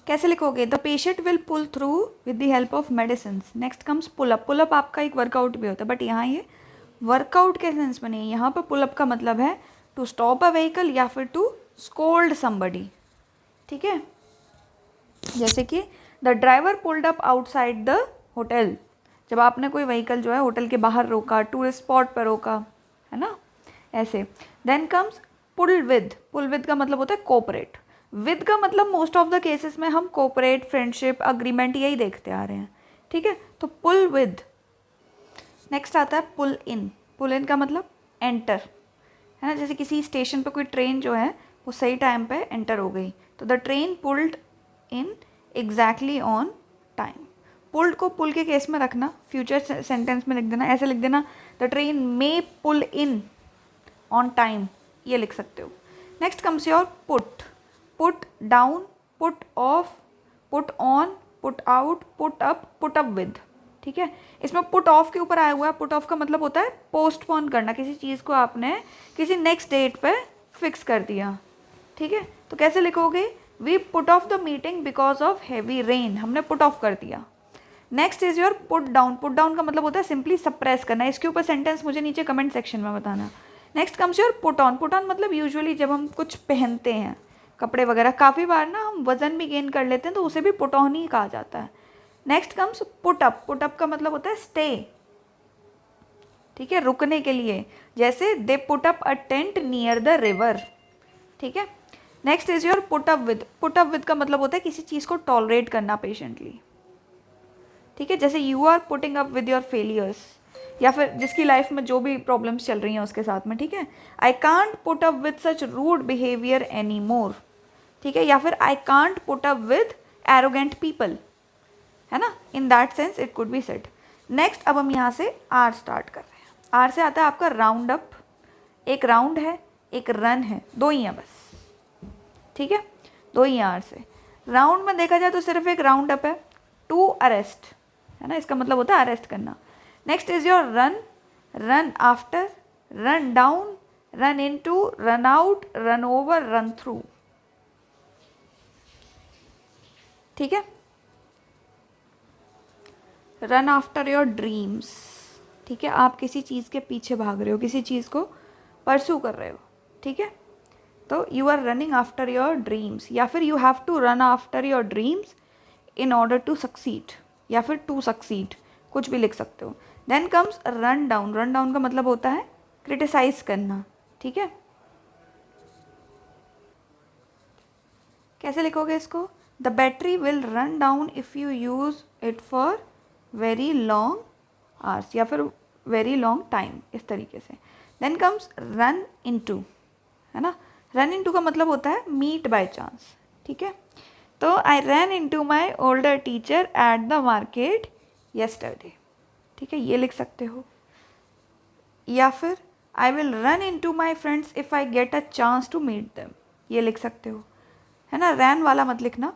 [SPEAKER 1] कैसे लिखोगे, the patient will pull through with the help of medicine. Next comes pull up, pull up आपका एक वर्कआउट भी होता है, बट यहाँ ये वर्कआउट के सेंस में नहीं, यहाँ पर पुलअप का मतलब है टू स्टॉप अ व्हीकल या फिर टू स्कोल्ड समबडी, ठीक है, जैसे कि the driver pulled up outside the hotel, जब आपने कोई व्हीकल जो है होटल के बाहर रोका, टूरिस्ट स्पॉट पर रोका, है ना, ऐसे। Then comes pull with, pull with का मतलब होता है कोऑपरेट, विद का मतलब मोस्ट ऑफ द केसेस में हम कोऑपरेट, फ्रेंडशिप, अग्रीमेंट यही देखते आ रहे हैं, ठीक है, तो पुल विद। नेक्स्ट आता है पुल इन, पुल इन का मतलब एंटर, है ना, जैसे किसी स्टेशन पे कोई ट्रेन जो है वो सही टाइम पे एंटर हो गई, तो the train pulled in exactly on time, pulled को पुल के केस में रखना, फ्यूचर सेंटेंस में लिख देना, ऐसे लिख देना the train may pull in on time, ये लिख सकते हो। Next comes your put, put down, put off, put on, put out, put up with, ठीक है। इसमें पुट ऑफ के ऊपर आया हुआ है। पुट ऑफ का मतलब होता है पोस्टपोन करना, किसी चीज़ को आपने किसी नेक्स्ट डेट पे फिक्स कर दिया, ठीक है। तो कैसे लिखोगे, we put off the meeting because of heavy rain, हमने पुट ऑफ कर दिया। Next is your put down, put down का मतलब होता है सिंपली सप्रेस करना। इसके ऊपर सेंटेंस मुझे नीचे कमेंट सेक्शन में बताना। Next comes your put on, put on मतलब यूजुअली जब हम कुछ पहनते हैं कपड़े वगैरह, काफ़ी बार ना हम वज़न भी गेन कर लेते हैं तो उसे भी पुट ऑन ही कहा जाता है। Next comes put up, put up का मतलब होता है स्टे, ठीक है, रुकने के लिए, जैसे they put up a tent near the river, ठीक है। Next is your put up with, put up with का मतलब होता है किसी चीज़ को टॉलरेट करना पेशेंटली, ठीक है, जैसे you are putting up with your failures, या फिर जिसकी लाइफ में जो भी प्रॉब्लम्स चल रही हैं उसके साथ में, ठीक है। I can't put up with such rude behaviour any more, ठीक है, या फिर I can't put up with arrogant people, है ना, in that sense it could be said. Next अब हम यहाँ से आर स्टार्ट कर रहे हैं। आर से आता है आपका राउंड अप, एक राउंड है एक रन है, दो ही हैं बस, ठीक है, दो ही हैं आर से। राउंड में देखा जाए तो सिर्फ एक राउंड अप है, टू अरेस्ट, है ना, इसका मतलब होता है अरेस्ट करना। Next is your run, run after, run down, run into, run out, run over, run through, ठीक है। रन आफ्टर योर ड्रीम्स, ठीक है, आप किसी चीज़ के पीछे भाग रहे हो, किसी चीज़ को परस्यू कर रहे हो, ठीक है, तो you are running after your dreams, या फिर you have to run after your dreams in order to succeed, या फिर टू सक्सीड, कुछ भी लिख सकते हो। Then comes run down, run down का मतलब होता है क्रिटिसाइज करना, ठीक है। कैसे लिखोगे इसको, the battery will run down if you use it for very long hours, या फिर वेरी लॉन्ग टाइम, इस तरीके से। देन कम्स रन इनटू, है ना, रन इनटू का मतलब होता है मीट बाय चांस, ठीक है। तो I run into my older teacher at the market yesterday, ठीक है, ये लिख सकते हो। या फिर I will run into my friends if I get a chance to meet them, ये लिख सकते हो, है ना। रैन वाला मत लिखना।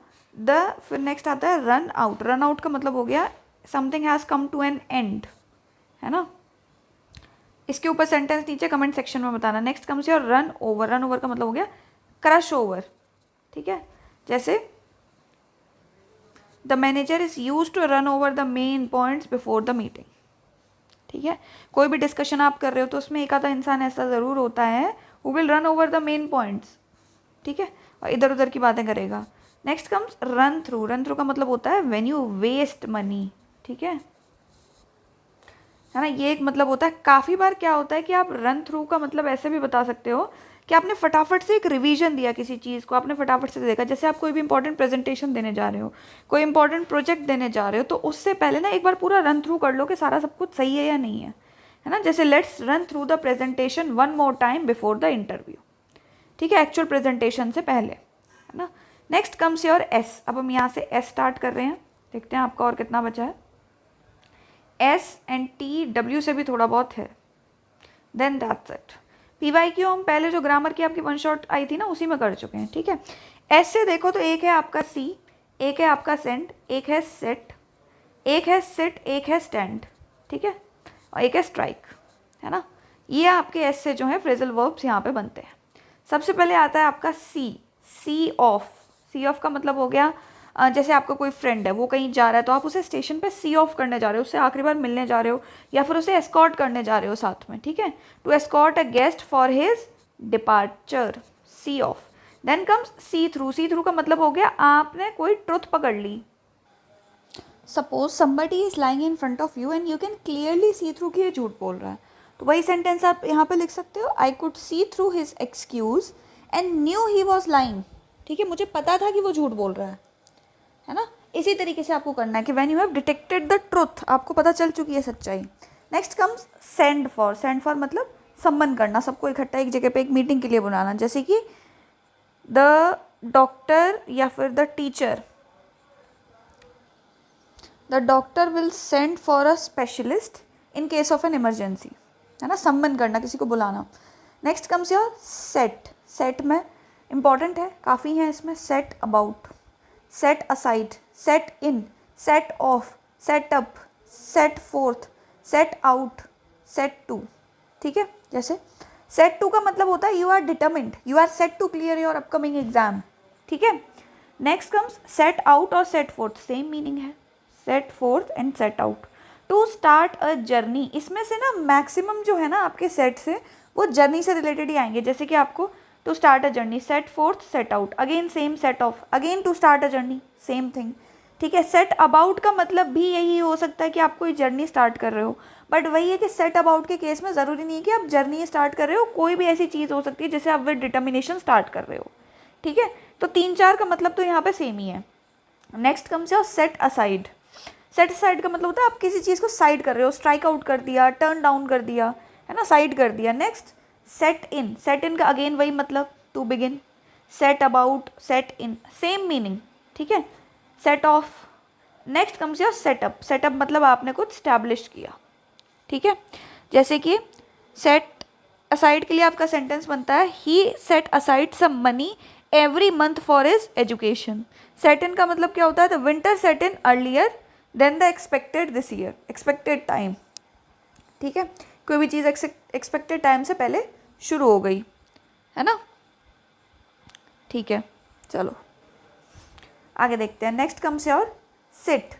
[SPEAKER 1] फिर नेक्स्ट आता है रन आउट, रन आउट का मतलब हो गया something has come to an end, है ना। इसके ऊपर सेंटेंस नीचे कमेंट सेक्शन में बताना। Next comes your run over, run over का मतलब हो गया क्रश ओवर, ठीक है, जैसे the manager is use to run over the main points before the meeting, ठीक है। कोई भी डिस्कशन आप कर रहे हो तो उसमें एक आधा इंसान ऐसा ज़रूर होता है who will run over the main points, ठीक है, और इधर उधर की बातें करेगा। Next comes run through, run through का मतलब होता है व्हेन यू वेस्ट मनी, ठीक है ना। ये एक मतलब होता है। काफ़ी बार क्या होता है कि आप रन थ्रू का मतलब ऐसे भी बता सकते हो कि आपने फटाफट से एक रिवीजन दिया, किसी चीज़ को आपने फटाफट से देखा, जैसे आप कोई भी इंपॉर्टेंट प्रेजेंटेशन देने जा रहे हो, कोई इंपॉर्टेंट प्रोजेक्ट देने जा रहे हो, तो उससे पहले ना एक बार पूरा रन थ्रू कर लो कि सारा सब कुछ सही है या नहीं है ना। जैसे let's run through the presentation one more time before the interview, ठीक है, एक्चुअल प्रेजेंटेशन से पहले, है ना। नेक्स्ट कम्स योर एस, अब हम यहाँ से एस स्टार्ट कर रहे हैं, देखते हैं आपका और कितना बचा है। एस एंड टी डब्ल्यू से भी थोड़ा बहुत है, देन दैट्स इट। PYQ हम पहले जो ग्रामर की आपकी वन शॉट आई थी ना उसी में कर चुके हैं, ठीक है। एस से देखो तो एक है आपका सी, एक है आपका सेंड, एक है सेट, एक है सिट, एक है स्टैंड, ठीक है, और एक है स्ट्राइक, है ना। ये आपके एस से जो है फ्रेजल वर्ब्स यहाँ पे बनते हैं। सबसे पहले आता है आपका सी, सी ऑफ। सी ऑफ का मतलब हो गया जैसे आपका कोई फ्रेंड है, वो कहीं जा रहा है तो आप उसे स्टेशन पे सी ऑफ करने जा रहे हो, उससे आखिरी बार मिलने जा रहे हो, या फिर उसे एस्कॉर्ट करने जा रहे हो साथ में, ठीक है। To escort a guest for his departure, see off. Then comes see through, see through का मतलब हो गया आपने कोई ट्रुथ पकड़ ली। Suppose somebody is lying in front of you and you can clearly see through कि ये झूठ बोल रहा है, तो वही सेंटेंस आप यहाँ पे लिख सकते हो, I could see through his excuse and new he was lying, ठीक है, मुझे पता था कि वो झूठ बोल रहा है ना। इसी तरीके से आपको करना है कि when you have detected the truth, आपको पता चल चुकी है सच्चाई। Next comes send for, send for मतलब सम्मन करना, सबको इकट्ठा एक जगह पे एक मीटिंग के लिए बुलाना, जैसे कि द डॉक्टर या फिर the teacher the doctor will send for a specialist in case of an emergency, है ना, सम्मन करना, किसी को बुलाना। Next comes your set. Set में इंपॉर्टेंट है, काफ़ी है इसमें। Set about, set aside, set in, set off, set up, set forth, set out, set to. ठीक है, जैसे सेट टू का मतलब होता है you are determined, you are set to clear your upcoming exam. ठीक है, नेक्स्ट कम्स सेट आउट और सेट फोर्थ, सेम मीनिंग है, set forth and set out. To start a journey, इसमें से ना मैक्सिमम जो है ना आपके सेट से वो जर्नी से रिलेटेड ही आएंगे। जैसे कि आपको to start a journey, set forth, set out, again same set off, again to start a journey, same thing. ठीक है, सेट अबाउट का मतलब भी यही हो सकता है कि आप कोई जर्नी स्टार्ट कर रहे हो, बट वही है कि सेट अबाउट के केस में ज़रूरी नहीं है कि आप जर्नी स्टार्ट कर रहे हो, कोई भी ऐसी चीज़ हो सकती है जैसे आप विद डिटर्मिनेशन स्टार्ट कर रहे हो। ठीक है, तो 3-4 का मतलब तो यहाँ पे सेम ही है। Next comes your set aside. Set aside का मतलब होता है आप किसी चीज़ को साइड कर रहे हो, स्ट्राइक आउट कर दिया, टर्न डाउन कर दिया, है ना, साइड कर दिया। Next set in, set in का अगेन वही मतलब, to begin. Set about, set in, same meaning. ठीक है, set off. Next comes your setup. Setup मतलब आपने कुछ स्टैब्लिश किया। ठीक है, जैसे कि सेट असाइड के लिए आपका सेंटेंस बनता है he set aside some money every month for his education. Set in का मतलब क्या होता है, the winter set in earlier than the expected this year, expected time. ठीक है, कोई भी चीज़ एक्सपेक्टेड टाइम से पहले शुरू हो गई, है ना। ठीक है, चलो आगे देखते हैं। Next comes your sit.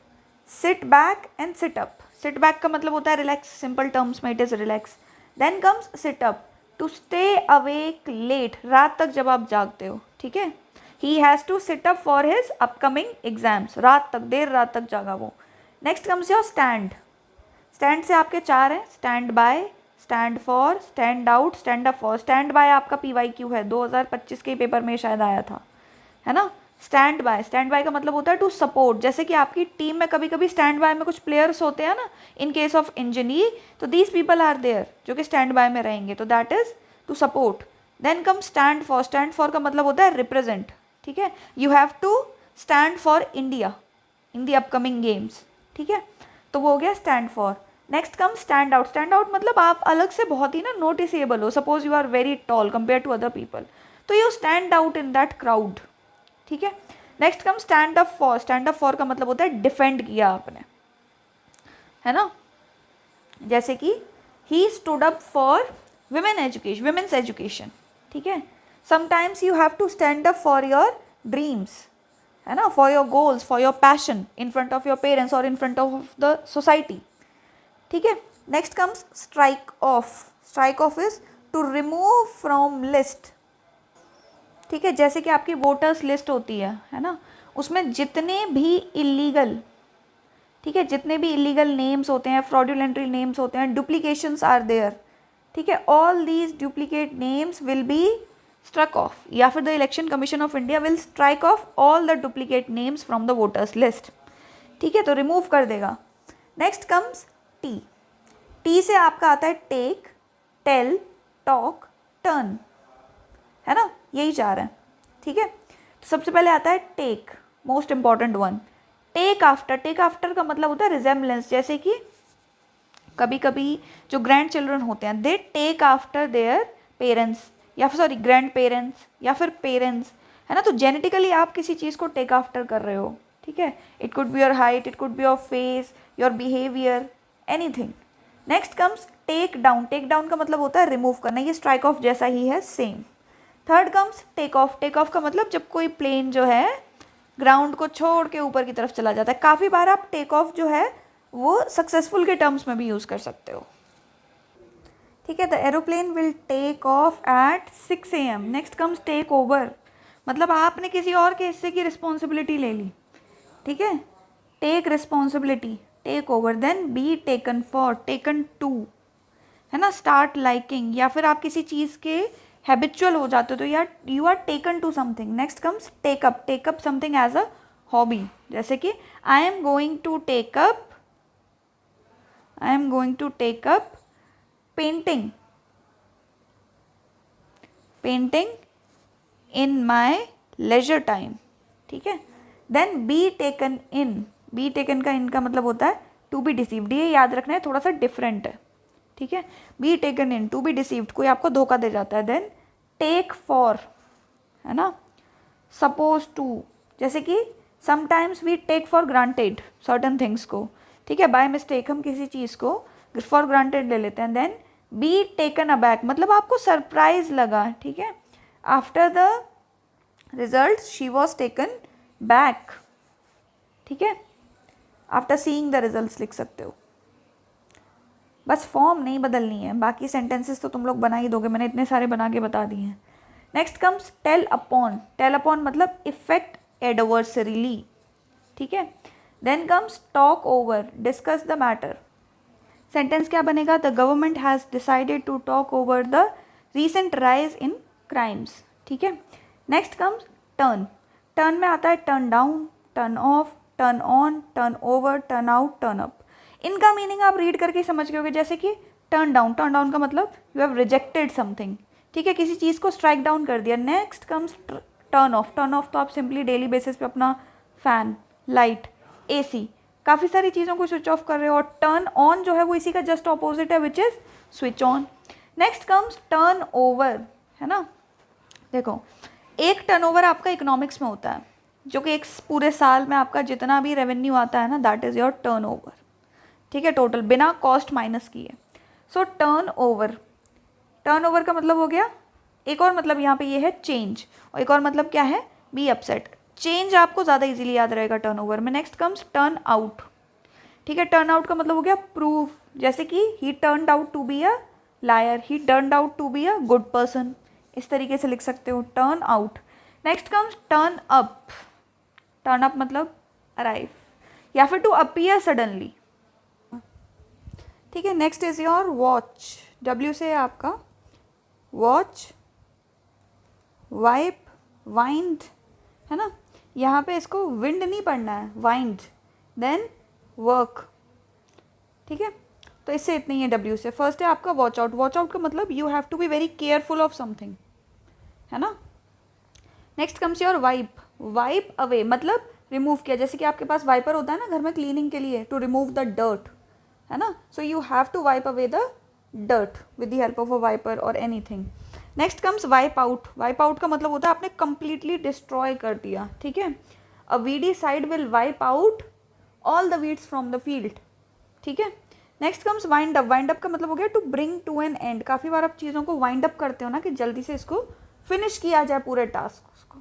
[SPEAKER 1] Sit back and sit up. Sit back का मतलब होता है रिलैक्स, सिंपल टर्म्स में it is relax. Then comes sit up, to stay awake late, रात तक जब आप जागते हो। ठीक है, he has to sit up for his upcoming exams, रात तक, देर रात तक जागा वो। Next comes your stand. Stand से आपके 4 हैं, stand by, stand for, stand out, stand up for. Stand by आपका PYQ है, 2025 के पेपर में शायद आया था, है ना। स्टैंड बाय, स्टैंड बाय का मतलब होता है टू सपोर्ट। जैसे कि आपकी टीम में कभी कभी स्टैंड बाय में कुछ प्लेयर्स होते हैं ना, इन केस ऑफ इंजरी, तो दीज पीपल आर देयर जो कि स्टैंड बाय में रहेंगे, तो that is to support. Then come stand for. Stand for का मतलब होता है रिप्रेजेंट। ठीक है, you have to stand for India in the upcoming games. ठीक है, तो वो हो गया stand for. Next come stand out. Stand out मतलब आप अलग से बहुत ही ना नोटिसेबल हो, suppose you are very tall compare to other people, तो you stand out in that crowd. ठीक है, next come stand up for. Stand up for का मतलब होता है डिफेंड किया आपने, है ना। जैसे कि he stood up for women's education. ठीक है, sometimes you have to stand up for your dreams, है ना, for your goals, for your passion in front of your parents और in front of the society. ठीक है, next comes strike off. Strike off is to remove from list. ठीक है, जैसे कि आपकी वोटर्स लिस्ट होती है ना, उसमें जितने भी इलीगल, ठीक है, जितने भी इलीगल नेम्स होते हैं, फ्रॉडुलेंटरी नेम्स होते हैं, डुप्लीकेशंस आर देयर। ठीक है, all these duplicate names will be struck off, या फिर the election commission of India will strike off all the duplicate names from the voters list. ठीक है, तो रिमूव कर देगा। Next comes T. टी से आपका आता है टेक, टेल, टॉक, टर्न, है ना, यही 4 हैं। ठीक है, तो सबसे पहले आता है take, most important one. Take after. Take after का मतलब होता है रिजेम्बलेंस। जैसे कि कभी कभी जो ग्रैंड चिल्ड्रन होते हैं, they take after their parents, या फिर सॉरी ग्रैंड पेरेंट्स, या फिर पेरेंट्स, है ना। तो जेनेटिकली आप किसी चीज़ को टेक आफ्टर कर रहे हो। ठीक है, it could be your height, it could be your face, your behaviour, anything. Next comes take down. Take down का मतलब होता है रिमूव करना, ये स्ट्राइक ऑफ जैसा ही है, same. Third comes take off. Take off का मतलब जब कोई प्लेन जो है ग्राउंड को छोड़ के ऊपर की तरफ चला जाता है। काफ़ी बार आप टेक ऑफ जो है वो सक्सेसफुल के टर्म्स में भी यूज़ कर सकते हो। ठीक है, the aeroplane will take off at 6 AM। Next comes take over, मतलब आपने किसी और के हिस्से की रिस्पॉन्सिबिलिटी ले ली। ठीक है, take responsibility, take over. Then be taken for, taken to, है ना, स्टार्ट लाइकिंग, या फिर आप किसी चीज़ के हैबिचुअल हो जाते हो तो यार you are taken to something. Next comes take up. Take up something as a hobby, जैसे कि I am going to take up painting in my leisure time. ठीक है, then be taken in, be taken का इनका मतलब होता है टू बी डिसीव्ड, ये याद रखना है, थोड़ा सा डिफरेंट है, ठीक है। Be taken in, to be deceived, कोई आपको धोखा दे जाता है। देन टेक फॉर, है ना, सपोज टू, जैसे कि sometimes we take for granted certain things को, ठीक है, बाय मिस्टेक हम किसी चीज़ को फॉर ग्रांटेड ले लेते हैं। देन बी टेकन अबैक, मतलब आपको सरप्राइज लगा, ठीक है। After the result she was taken back, ठीक है, आफ्टर सीइंग द रिजल्ट लिख सकते हो। बस फॉर्म नहीं बदलनी है, बाकी सेंटेंसेस तो तुम लोग बना ही दोगे, मैंने इतने सारे बना के बता दिए हैं। Next comes tell upon, tell upon मतलब इफेक्ट एडवर्सरीली, ठीक है। Then comes talk over, discuss the matter. Sentence क्या बनेगा, the government has decided to talk over the recent rise in crimes, ठीक है। नेक्स्ट कम्स टर्न, टर्न में आता है turn down, turn off, turn on, turn over, turn out, turn up. इनका meaning आप read करके समझ गए होगे, जैसे कि टर्न डाउन, टर्न डाउन का मतलब यू हैव रिजेक्टेड समथिंग, ठीक है, किसी चीज़ को स्ट्राइक डाउन कर दिया। Next comes turn off, turn off तो आप सिंपली डेली बेसिस पे अपना फैन, लाइट, एसी, काफ़ी सारी चीज़ों को स्विच ऑफ कर रहे हो। और टर्न ऑन जो है वो इसी का जस्ट ऑपोजिट है, which is switch on. Next comes turn over, है ना, देखो एक टर्नओवर आपका इकोनॉमिक्स में होता है, जो कि एक पूरे साल में आपका जितना भी रेवेन्यू आता है ना, दैट इज़ योर टर्नओवर, ठीक है, टोटल बिना कॉस्ट माइनस किए। सो टर्नओवर, टर्नओवर का मतलब हो गया, एक और मतलब यहाँ पे ये है चेंज, और एक और मतलब क्या है, बी अपसेट। चेंज आपको ज़्यादा इजीली याद रहेगा टर्नओवर में। नेक्स्ट कम्स टर्न आउट, ठीक है, टर्न आउट का मतलब हो गया प्रूफ, जैसे कि he turned out to be a liar, he turned out to be a good person, इस तरीके से लिख सकते हो, turn out. Next comes turn up, turn up मतलब अराइव या फिर टू अपीयर सडनली, ठीक है। Next is your watch, W से आपका वॉच, वाइप, वाइंड, है ना, यहाँ पे इसको विंड नहीं पढ़ना है, वाइंड। देन वर्क, ठीक है, तो इससे इतनी ही है डब्ल्यू से। फर्स्ट है आपका वॉच आउट, वॉच आउट का मतलब you have to be very careful of something, है ना। Next comes your wipe, wipe away मतलब रिमूव किया, जैसे कि आपके पास वाइपर होता है ना घर में क्लीनिंग के लिए, टू रिमूव द डर्ट, है ना, so you have to wipe away the dirt with the help of a wiper और anything. Next comes wipe out, wipe out का मतलब होता है आपने कंप्लीटली डिस्ट्रॉय कर दिया, ठीक है। A weedicide will wipe out all the weeds from the field, ठीक है। Next comes wind up, wind up का मतलब हो गया to bring to an end, काफ़ी बार आप चीज़ों को वाइंड अप करते हो ना, कि जल्दी से इसको फिनिश किया जाए पूरे टास्क उसको,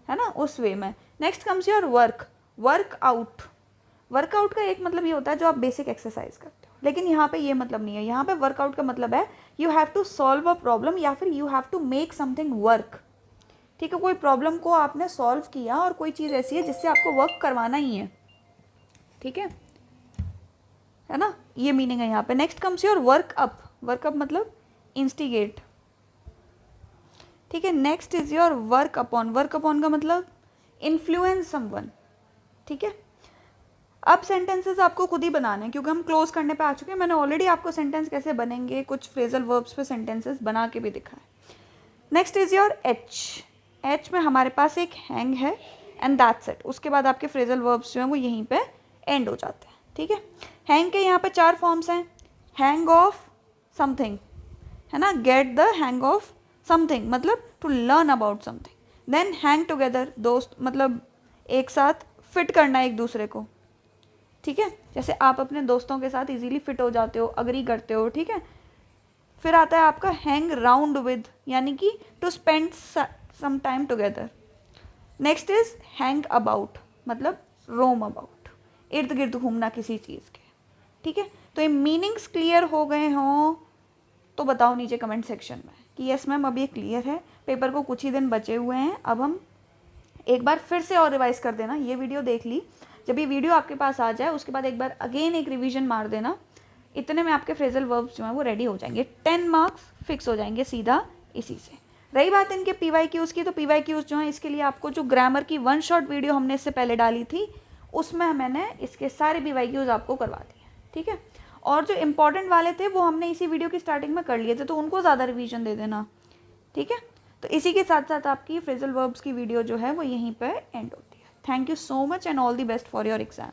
[SPEAKER 1] है ना, उस वे में। Next comes your work, workout, workout का एक मतलब ये होता है जो आप बेसिक एक्सरसाइज करते हो, लेकिन यहाँ पे ये मतलब नहीं है। यहाँ पे वर्कआउट का मतलब है you have to solve a problem या फिर you have to make something work, ठीक है, कोई प्रॉब्लम को आपने सॉल्व किया और कोई चीज़ ऐसी है जिससे आपको वर्क करवाना ही है, ठीक है ना, ये मीनिंग है यहाँ पे। Next comes your work up, work up मतलब इंस्टिगेट, ठीक है। Next is your work upon, work upon का मतलब इन्फ्लुएंस समवन, ठीक है। अब सेंटेंसेस आपको खुद ही बनाने हैं, क्योंकि हम क्लोज करने पे आ चुके हैं। मैंने ऑलरेडी आपको सेंटेंस कैसे बनेंगे, कुछ फ्रेजल वर्ब्स पे सेंटेंसेस बना के भी दिखा है। Next is your H, H में हमारे पास एक हैंग है एंड दैट्स इट, उसके बाद आपके फ्रेजल वर्ब्स जो हैं वो यहीं पे एंड हो जाते हैं, ठीक है। हैंग के यहाँ पे 4 फॉर्म्स हैं, हैंग ऑफ समथिंग, है ना, get the hang of something मतलब to learn about something. Then hang together, दोस्त मतलब एक साथ फिट करना एक दूसरे को, ठीक है, जैसे आप अपने दोस्तों के साथ इजीली फिट हो जाते हो, अग्री करते हो, ठीक है। फिर आता है आपका हैंग राउंड विद, यानी कि to spend some time together. Next is hang about मतलब रोम अबाउट, इर्द गिर्द घूमना किसी चीज़ के, ठीक है। तो ये मीनिंग्स क्लियर हो गए हों तो बताओ नीचे कमेंट सेक्शन में कि यस मैम अब ये क्लियर है। पेपर को कुछ ही दिन बचे हुए हैं, अब हम एक बार फिर से और रिवाइज कर देना। ये वीडियो देख ली, जब ये वीडियो आपके पास आ जाए उसके बाद एक बार अगेन एक रिवीजन मार देना, इतने में आपके फ्रेजल वर्ब्स जो हैं वो रेडी हो जाएंगे, 10 मार्क्स फिक्स हो जाएंगे सीधा इसी से। रही बात इनके PYQs की, तो PYQs जो हैं इसके लिए आपको जो ग्रामर की 1 शॉट वीडियो हमने इससे पहले डाली थी उसमें मैंने इसके सारे PYQs आपको करवा दिए, ठीक है। और जो इंपॉर्टेंट वाले थे वो हमने इसी वीडियो की स्टार्टिंग में कर लिए थे, तो उनको ज़्यादा रिवीजन दे देना, ठीक है। तो इसी के साथ साथ आपकी फ्रेजल वर्ब्स की वीडियो जो है वो यहीं पर एंड होती है। Thank you so much and all the best for your exam.